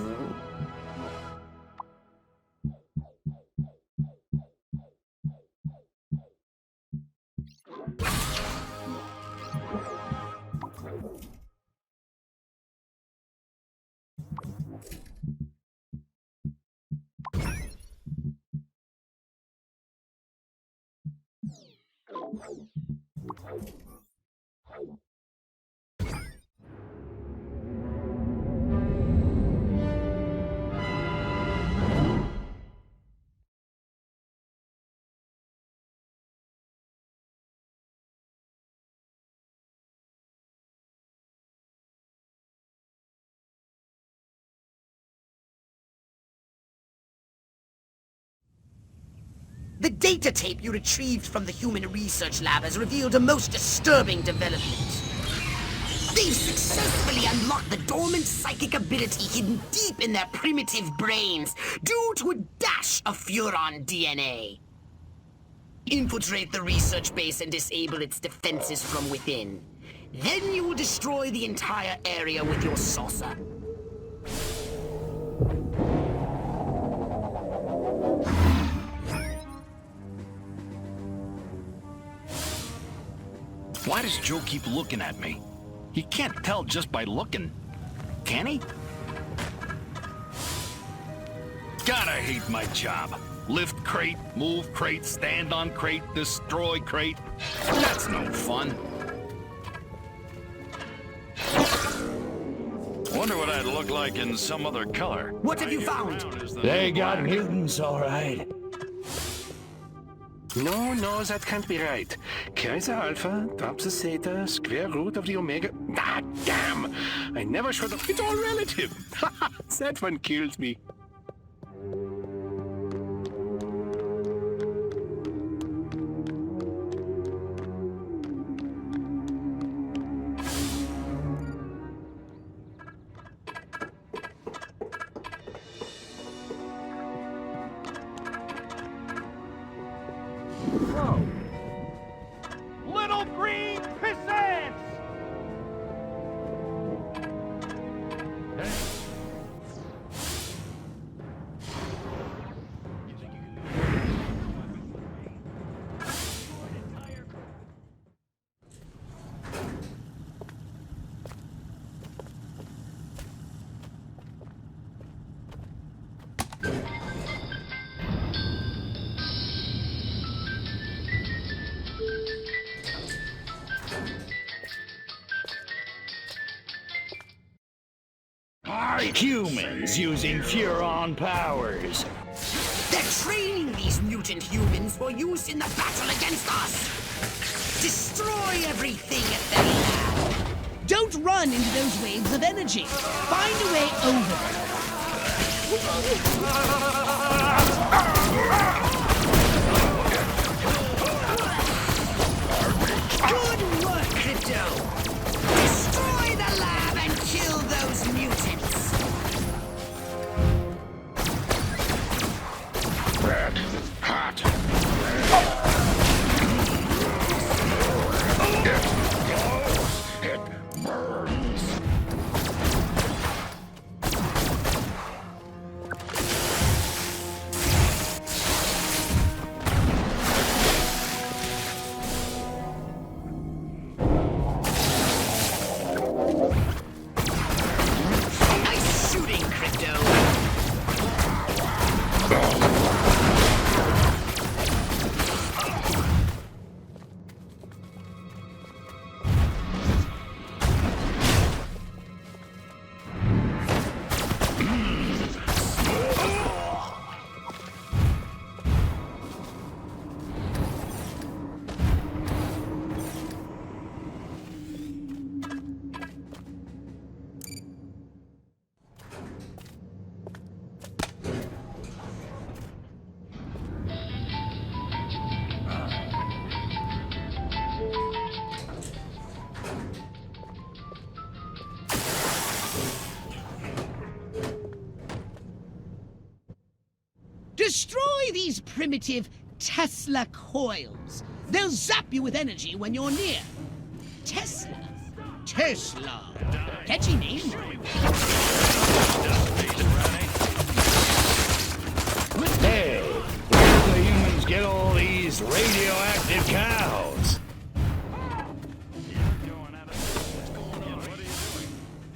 The data tape you retrieved from the Human Research Lab has revealed a most disturbing development. They've successfully unlocked the dormant psychic ability hidden deep in their primitive brains due to a dash of Furon DNA. Infiltrate the research base and disable its defenses from within. Then you will destroy the entire area with your saucer. Why does Joe keep looking at me? He can't tell just by looking. Can he? God, I hate my job. Lift crate, move crate, stand on crate, destroy crate. That's no fun. Wonder what I'd look like in some other color. What have you found? They got mutants, all right. No, that can't be right. Kaiser Alpha, drops the theta, square root of the omega. Ah, damn! I never should have. It's all relative. That one kills me. Humans using Furon powers. They're training these mutant humans for use in the battle against us. Destroy everything at their lab. Don't run into those waves of energy. Find a way over them. Good work, Crypto. Destroy the lab and kill those mutants. Red hot. It burns. Nice shooting, Crypto. Destroy these primitive Tesla coils. They'll zap you with energy when you're near. Tesla. Tesla. Catchy name. Hey, where do the humans get all these radioactive cows?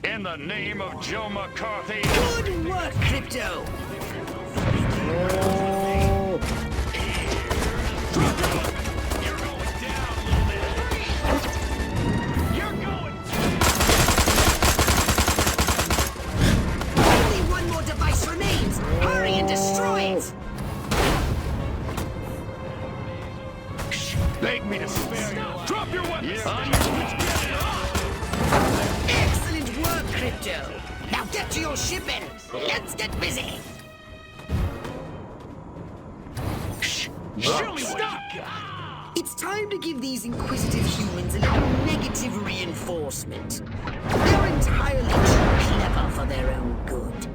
In the name of Joe McCarthy. Good work, Crypto. Only one more device remains. Hurry and destroy it. Beg me to spare you. Drop your weapons. Excellent work, Crypto. Now get to your ship and let's get busy. Stop! It's time to give these inquisitive humans a little negative reinforcement. They're entirely too clever for their own good.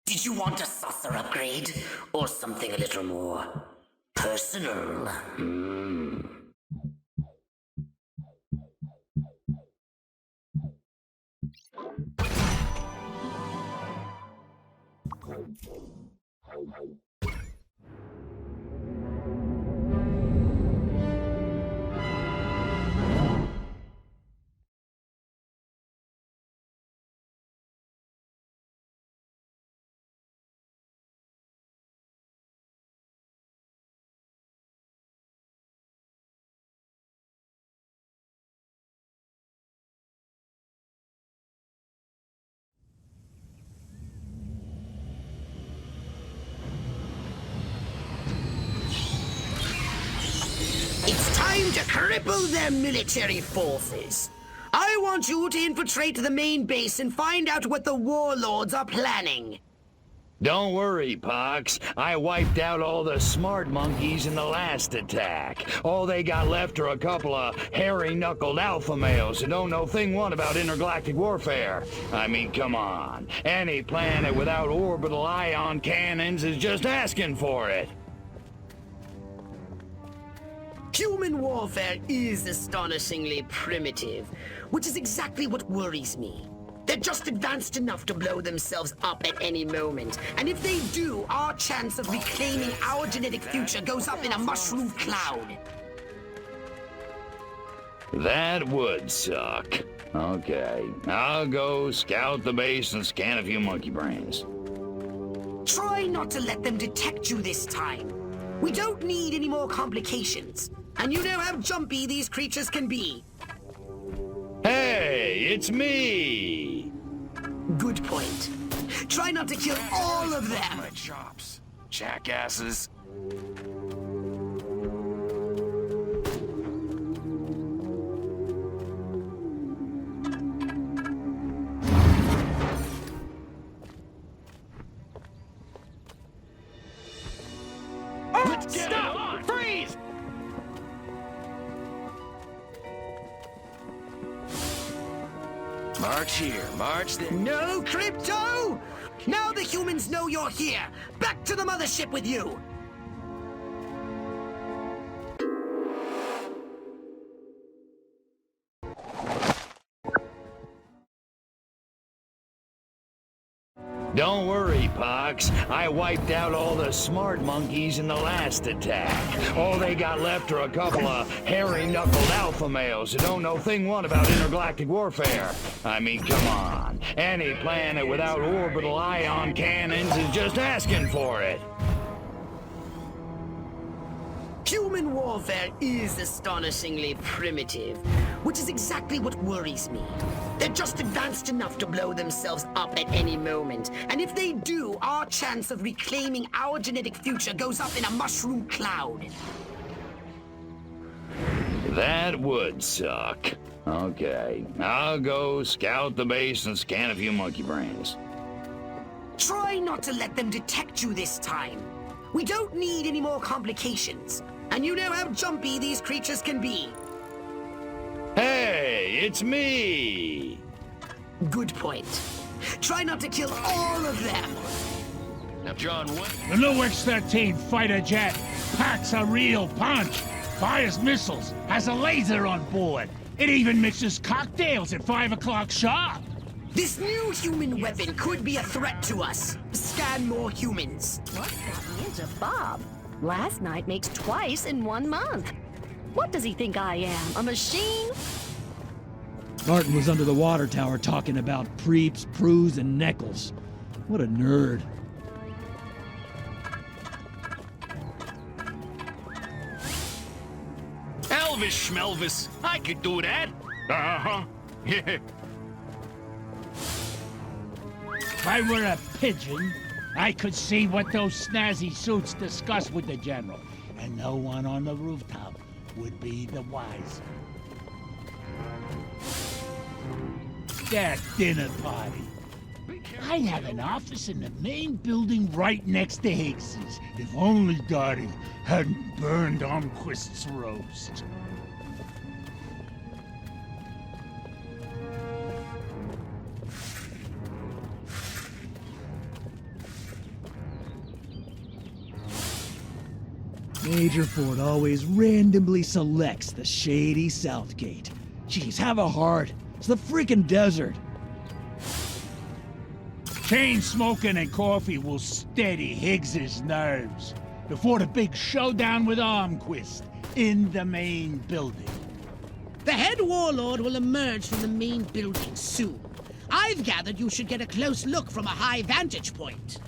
Did you want a saucer upgrade? Or something a little more personal? cripple their military forces. I want you to infiltrate the main base and find out what the warlords are planning. Don't worry, Pox. I wiped out all the smart monkeys in the last attack. All they got left are a couple of hairy-knuckled alpha males who don't know thing one about intergalactic warfare. I mean, come on. Any planet without orbital ion cannons is just asking for it. Human warfare is astonishingly primitive, which is exactly what worries me. They're just advanced enough to blow themselves up at any moment. And if they do, our chance of reclaiming our genetic future goes up in a mushroom cloud. That would suck. Okay, I'll go scout the base and scan a few monkey brains. Try not to let them detect you this time. We don't need any more complications. And you know how jumpy these creatures can be. Hey, it's me! Good point. Try not to kill all of them! My chops, jackasses. Let's get Stop! Freeze! March here, march there. No, Crypto! Now the humans know you're here! Back to the mothership with you! Don't worry, Pox. I wiped out all the smart monkeys in the last attack. All they got left are a couple of hairy-knuckled alpha males who don't know thing one about intergalactic warfare. I mean, come on. Any planet without orbital ion cannons is just asking for it. Human warfare is astonishingly primitive, which is exactly what worries me. They're just advanced enough to blow themselves up at any moment. And if they do, our chance of reclaiming our genetic future goes up in a mushroom cloud. That would suck. Okay, I'll go scout the base and scan a few monkey brains. Try not to let them detect you this time. We don't need any more complications. And you know how jumpy these creatures can be. Hey, it's me! Good point. Try not to kill all of them. Now, John, what? The new X-13 fighter jet packs a real punch, fires missiles, has a laser on board. It even mixes cocktails at 5 o'clock sharp. This new human weapon could be a threat to us. Scan more humans. What got me into Bob? Last night makes twice in 1 month. What does he think I am, a machine? Martin was under the water tower talking about preeps, prues, and neckles. What a nerd. Elvis Schmelvis, I could do that. Uh-huh. Yeah. If I were a pigeon, I could see what those snazzy suits discuss with the general, and no one on the rooftop would be the wiser. That dinner party. I'd have an office in the main building right next to Higgs's, if only Dottie hadn't burned Armquist's roast. Major Ford always randomly selects the shady Southgate. Jeez, have a heart. It's the freaking desert. Chain smoking and coffee will steady Higgs's nerves before the big showdown with Armquist in the main building. The head warlord will emerge from the main building soon. I've gathered you should get a close look from a high vantage point.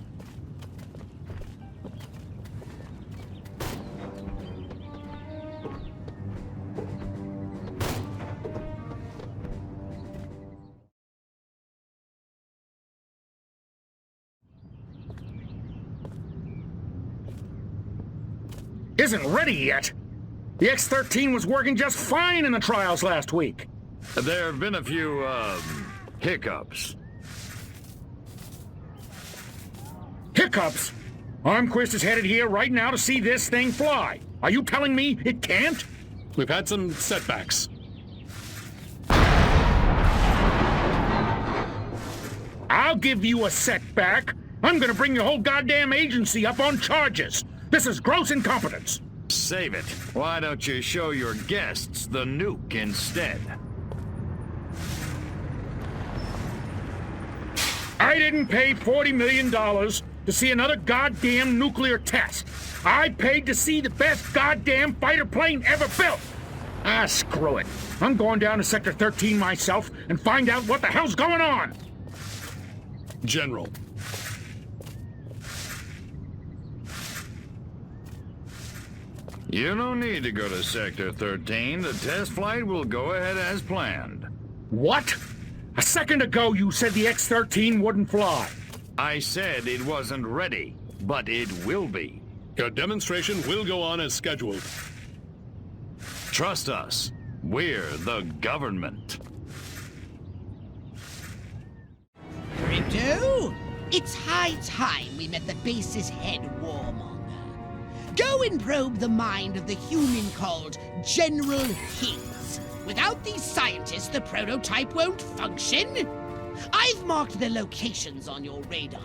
Isn't ready yet. The X-13 was working just fine in the trials last week. There have been a few, hiccups. Hiccups? Armquist is headed here right now to see this thing fly. Are you telling me it can't? We've had some setbacks. I'll give you a setback. I'm gonna bring your whole goddamn agency up on charges. This is gross incompetence. Save it. Why don't you show your guests the nuke instead? I didn't pay $40 million to see another goddamn nuclear test. I paid to see the best goddamn fighter plane ever built. Ah, screw it. I'm going down to Sector 13 myself and find out what the hell's going on. General. You don't need to go to Sector 13. The test flight will go ahead as planned. What? A second ago you said the X-13 wouldn't fly. I said it wasn't ready, but it will be. Your demonstration will go on as scheduled. Trust us. We're the government. Crypto, it's high time we met the base's head warmonger. Go and probe the mind of the human called General Higgs. Without these scientists, the prototype won't function. I've marked their locations on your radar.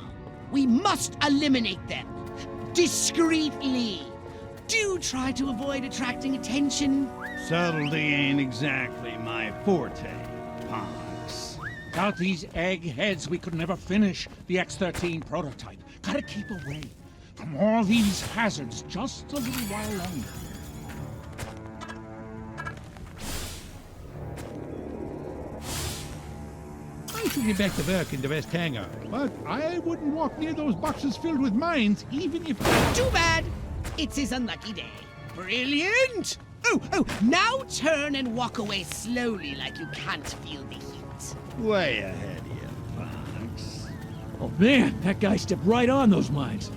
We must eliminate them. Discreetly. Do try to avoid attracting attention. Subtlety ain't exactly my forte, punks. Without these eggheads, we could never finish the X-13 prototype. Gotta keep away from all these hazards just a little while longer. I should get back to work in the West Hangar, but I wouldn't walk near those boxes filled with mines, even if... Too bad. It's his unlucky day. Brilliant! Oh, now turn and walk away slowly like you can't feel the heat. Way ahead of you, punks. Oh man, that guy stepped right on those mines.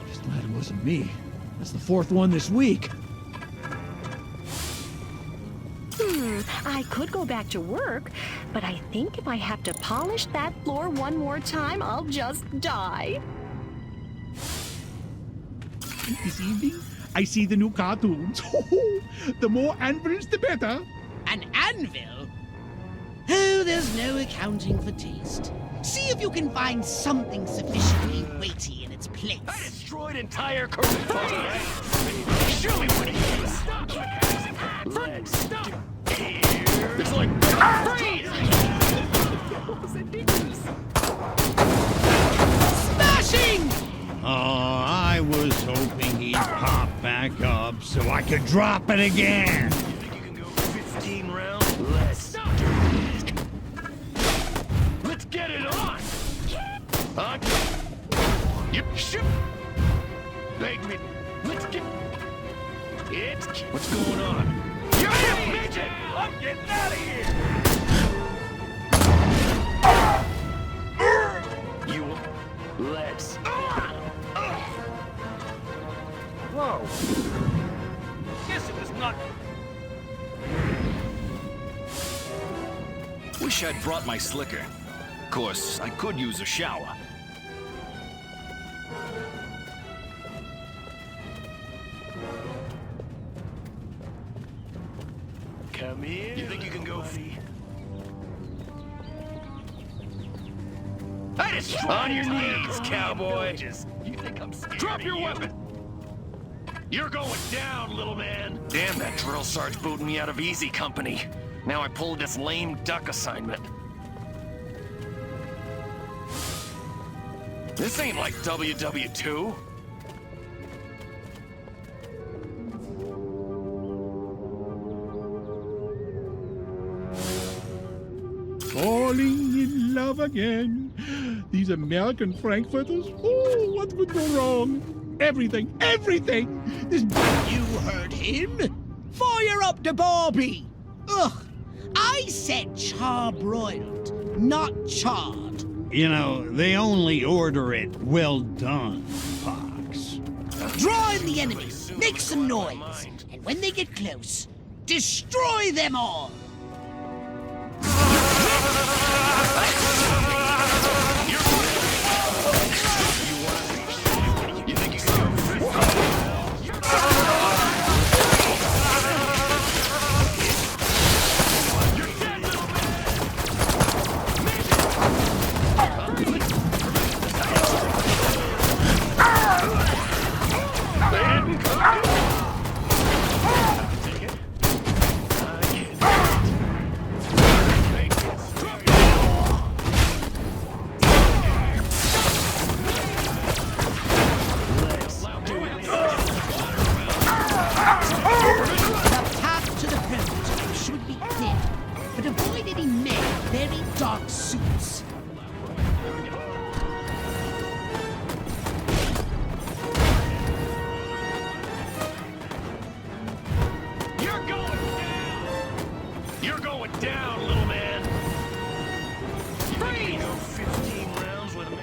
Just glad it wasn't me. That's the fourth one this week. I could go back to work, but I think if I have to polish that floor one more time, I'll just die. This evening, I see the new cartoons. The more anvils, the better. An anvil? Oh, there's no accounting for taste. See if you can find something sufficiently weighty in its place. I destroyed entire career. Show me what it is. Let's stop. It's like freeze. Smashing! Oh, I was hoping he'd pop back up so I could drop it again. You think you can go 15 rounds? Let's do it. Let's get it on. You shoot. Beg me. Let's get it. What's going on? You're a midget. I'm getting out of here. You. Let's. Whoa. Guess it was not. Wish I'd brought my slicker. Of course, I could use a shower. Come here. You think you can go? I just on your knees, cowboy. You think I'm scared? Drop your weapon. You're going down, little man. Damn, that drill sarge booted me out of easy company. Now I pulled this lame duck assignment. This ain't like WW2. Falling in love again. These American Frankfurters. Oh, what could go wrong? Everything, everything! This... You heard him? Fire up the Barbie! Ugh! I said charbroiled, not charred. You know, they only order it well done, Pox. Draw in the enemy, make some noise, and when they get close, destroy them all! But avoid any men in very dark suits. You're going down! You're going down, little man! Freeze! You go 15 rounds with me?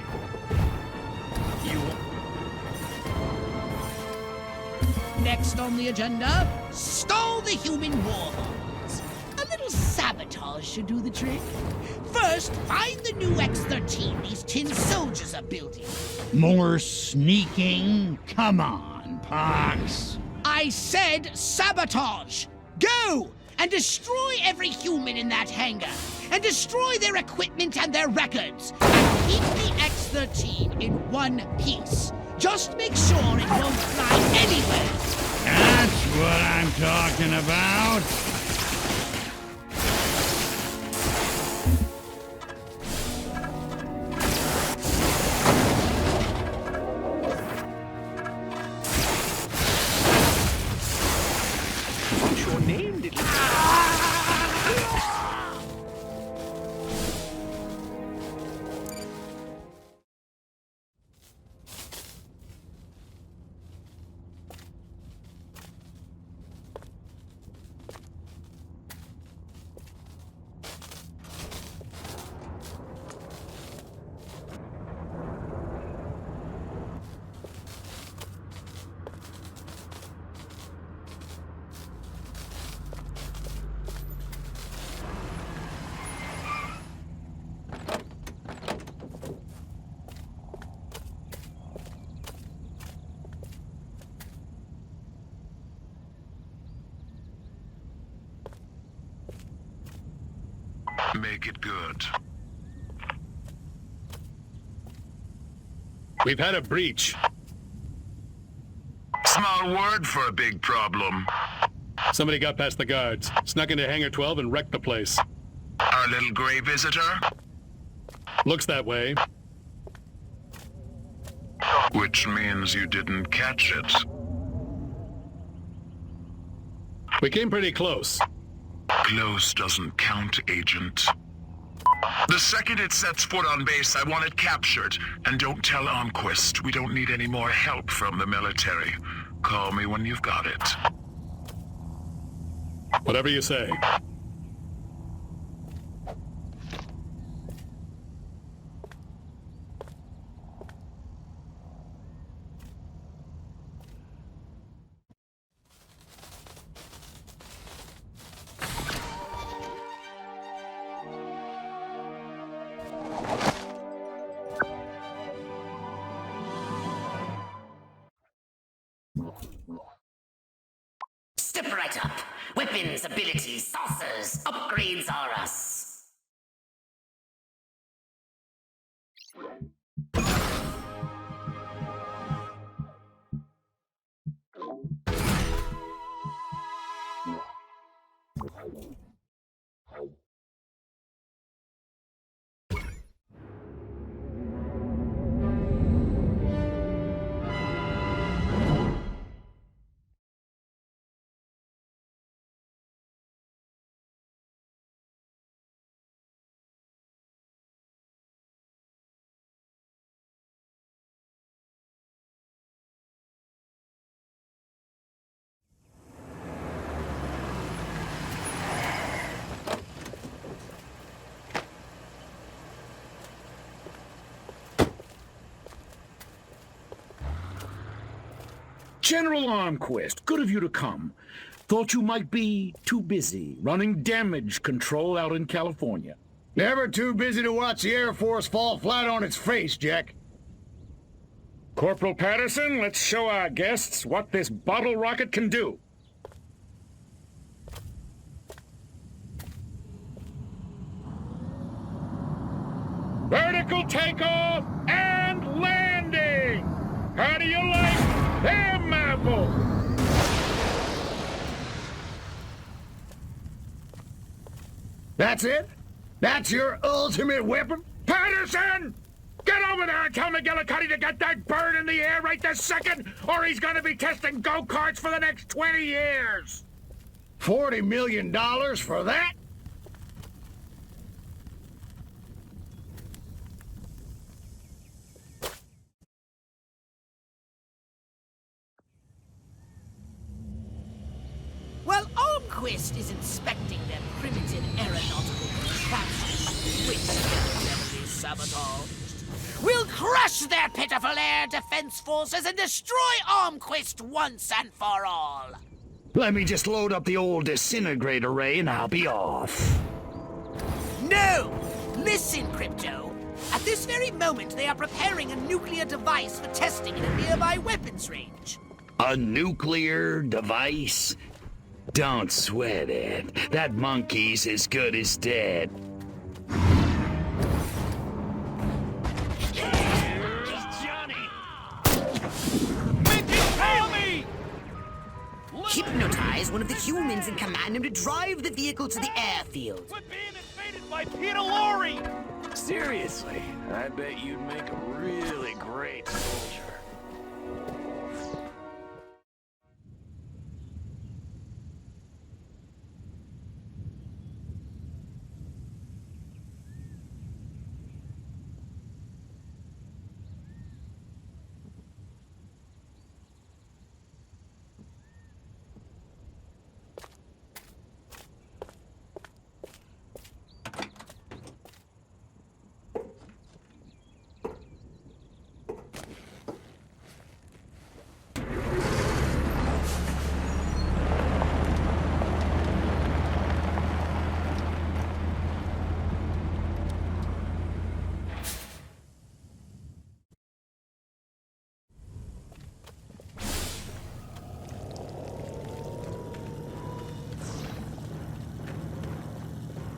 Next on the agenda, stall the human warhorns. A little sabotage should do the trick. First, find the new X-13 these tin soldiers are building. More sneaking? Come on, Pox. I said sabotage! Go! And destroy every human in that hangar! And destroy their equipment and their records! And keep the X-13 in one piece. Just make sure it won't fly anywhere! That's what I'm talking about. What's your name, did you... Make it good. We've had a breach. Small word for a big problem. Somebody got past the guards, snuck into Hangar 12 and wrecked the place. Our little gray visitor? Looks that way. Which means you didn't catch it. We came pretty close. Close doesn't count, Agent. The second it sets foot on base, I want it captured. And don't tell Onquist. We don't need any more help from the military. Call me when you've got it. Whatever you say. Step right up. Weapons, abilities, saucers, upgrades are us. General Armquist, good of you to come. Thought you might be too busy running damage control out in California. Never too busy to watch the Air Force fall flat on its face, Jack. Corporal Patterson, let's show our guests what this bottle rocket can do. Vertical takeoff and landing! How do you like them apples? That's it? That's your ultimate weapon? Patterson! Get over there and tell McGillicuddy to get that bird in the air right this second, or he's gonna be testing go-karts for the next 20 years! $40 million for that? While Armquist is inspecting their primitive aeronautical contraptions, which can never be sabotaged, we'll crush their pitiful air defense forces and destroy Armquist once and for all. Let me just load up the old disintegrate array and I'll be off. No! Listen, Crypto. At this very moment, they are preparing a nuclear device for testing in a nearby weapons range. A nuclear device? Don't sweat it. That monkey's as good as dead. Hypnotize one of the humans and command him to drive the vehicle to the airfield. We're being invaded by Peter Lorre! Seriously, I bet you'd make a really great soldier.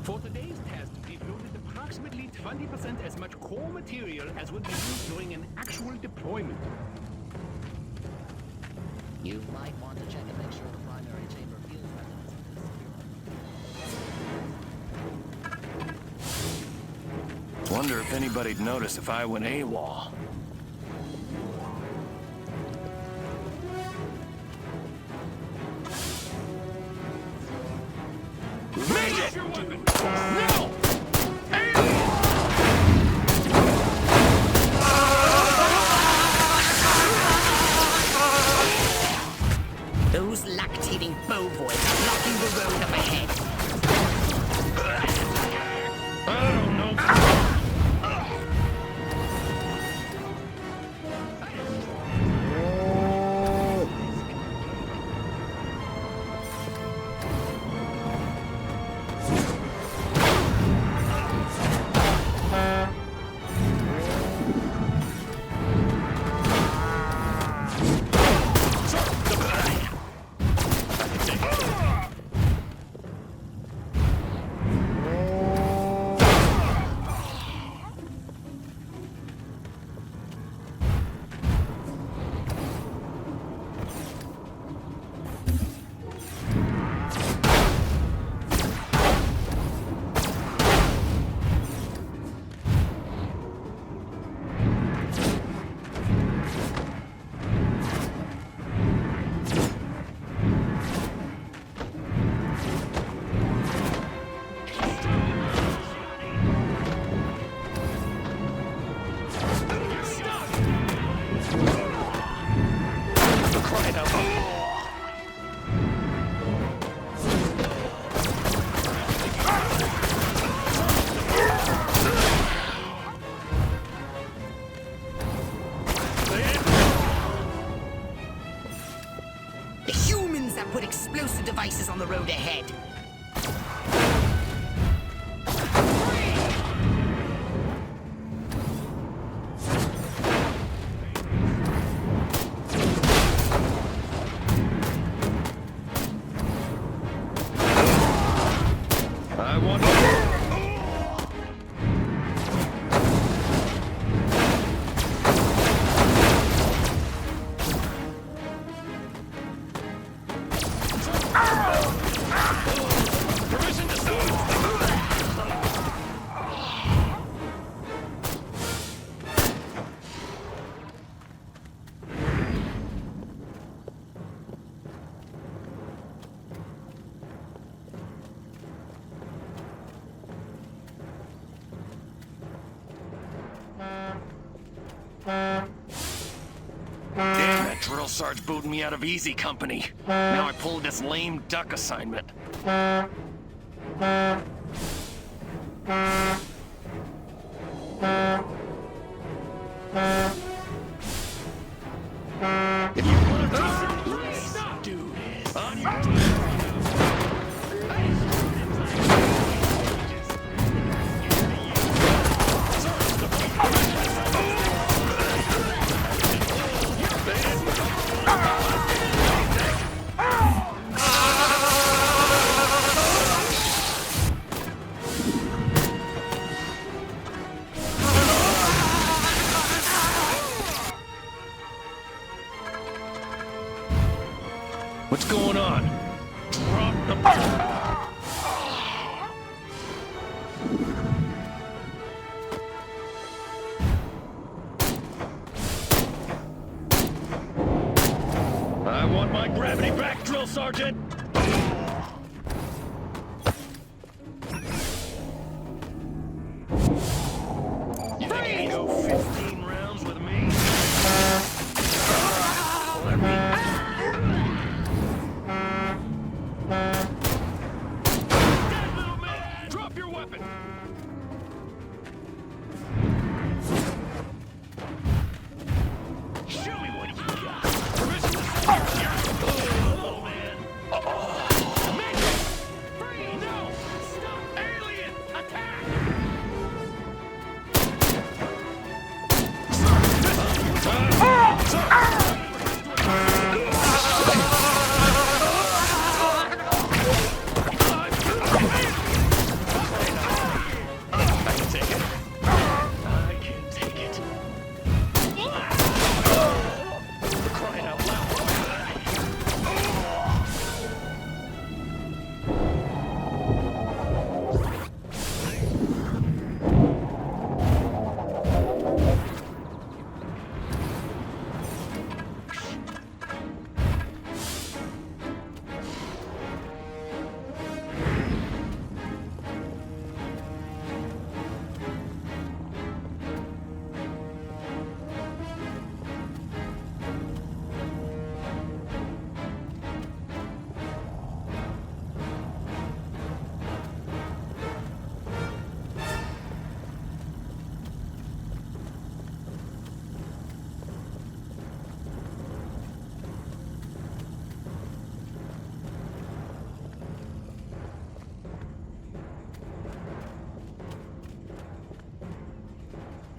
For today's test, we've loaded approximately 20% as much core material as would be used during an actual deployment. You might want to check and make sure the primary chamber fuel resonance. Wonder if anybody'd notice if I went AWOL. Those lactating bovoids are blocking the road up ahead. I don't know. put explosive devices on the road ahead. I want... Permission to start. Damn, that drill sarge booted me out of easy company. Now I pulled this lame duck assignment. If you want to let's do this. On your What's going on? Drop the... I want my gravity back, drill sergeant! You think you can go 15 rounds with me? Let me... Dead little man! Drop your weapon! Show me what you got! Prison the little man! Mission! Free! No! Stop! Alien! Attack!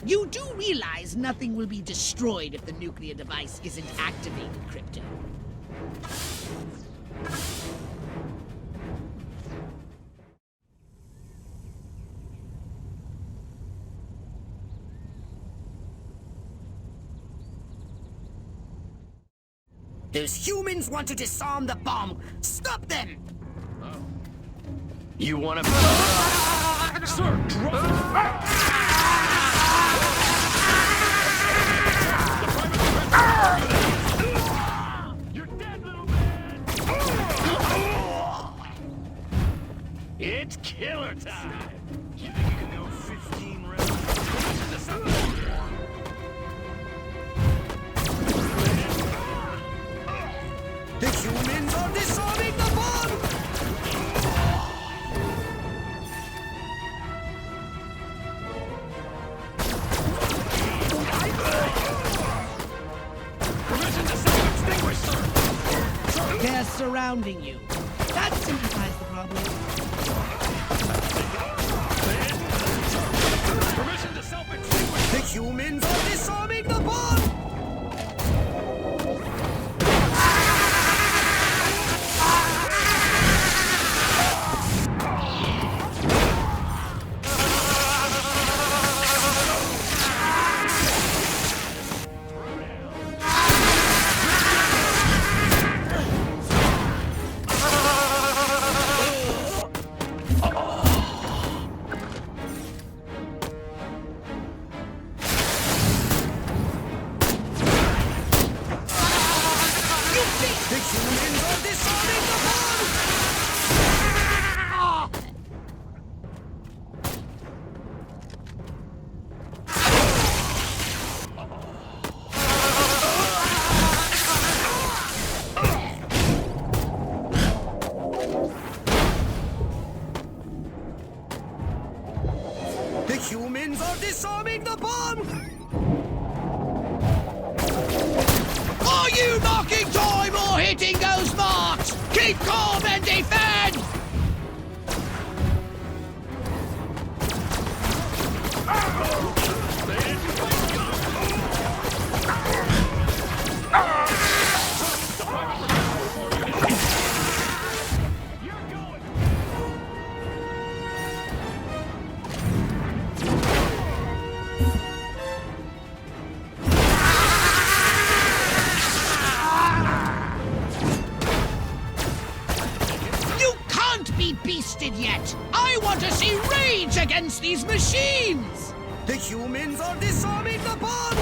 You do realize nothing will be destroyed if the nuclear device isn't activated, Crypto. Those humans want to disarm the bomb. Stop them! You wanna... Sir, drop... You're dead, little man! It's killer time! You think you can go 15 rounds? The humans are disarming the bomb! Their surrounding you. That simplifies the problem. Permission to self-extinguish! The humans are disarming the bomb! The humans are disarming the bomb! Are you marking time or hitting those marks? Keep calm and defend! Beasted yet. I want to see rage against these machines! The humans are disarming the bomb!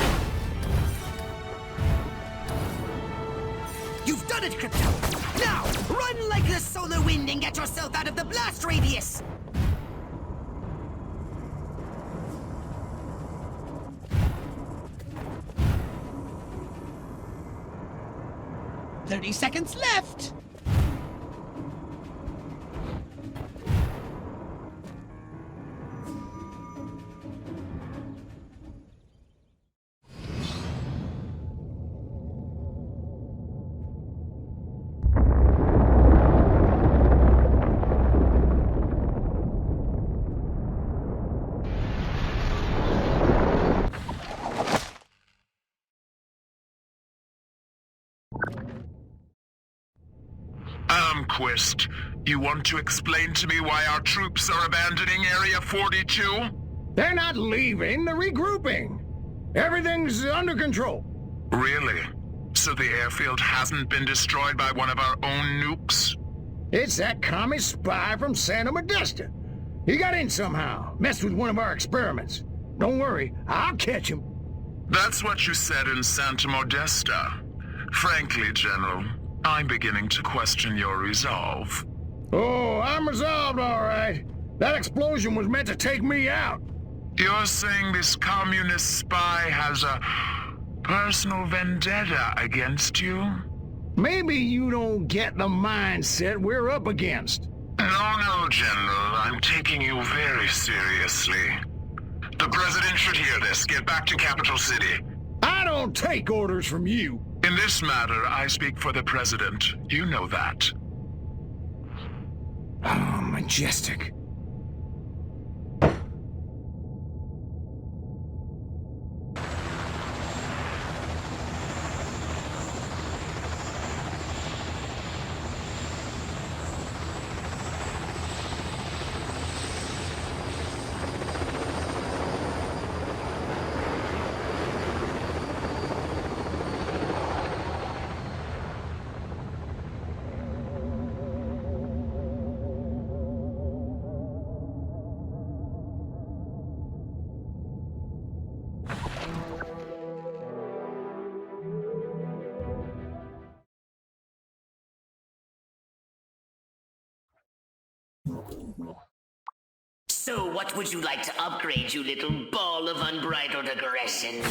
You've done it, Crypto! Now, run like the solar wind and get yourself out of the blast radius! "30 seconds left! Quist, you want to explain to me why our troops are abandoning Area 42? They're not leaving, they're regrouping. Everything's under control. Really? So the airfield hasn't been destroyed by one of our own nukes? It's that commie spy from Santa Modesta. He got in somehow, messed with one of our experiments. Don't worry, I'll catch him. That's what you said in Santa Modesta. Frankly, General, I'm beginning to question your resolve. Oh, I'm resolved, all right. That explosion was meant to take me out. You're saying this communist spy has a personal vendetta against you? Maybe you don't get the mindset we're up against. No, General. I'm taking you very seriously. The President should hear this. Get back to Capital City. I don't take orders from you. In this matter, I speak for the President. You know that. Oh, majestic. So what would you like to upgrade, you little ball of unbridled aggression?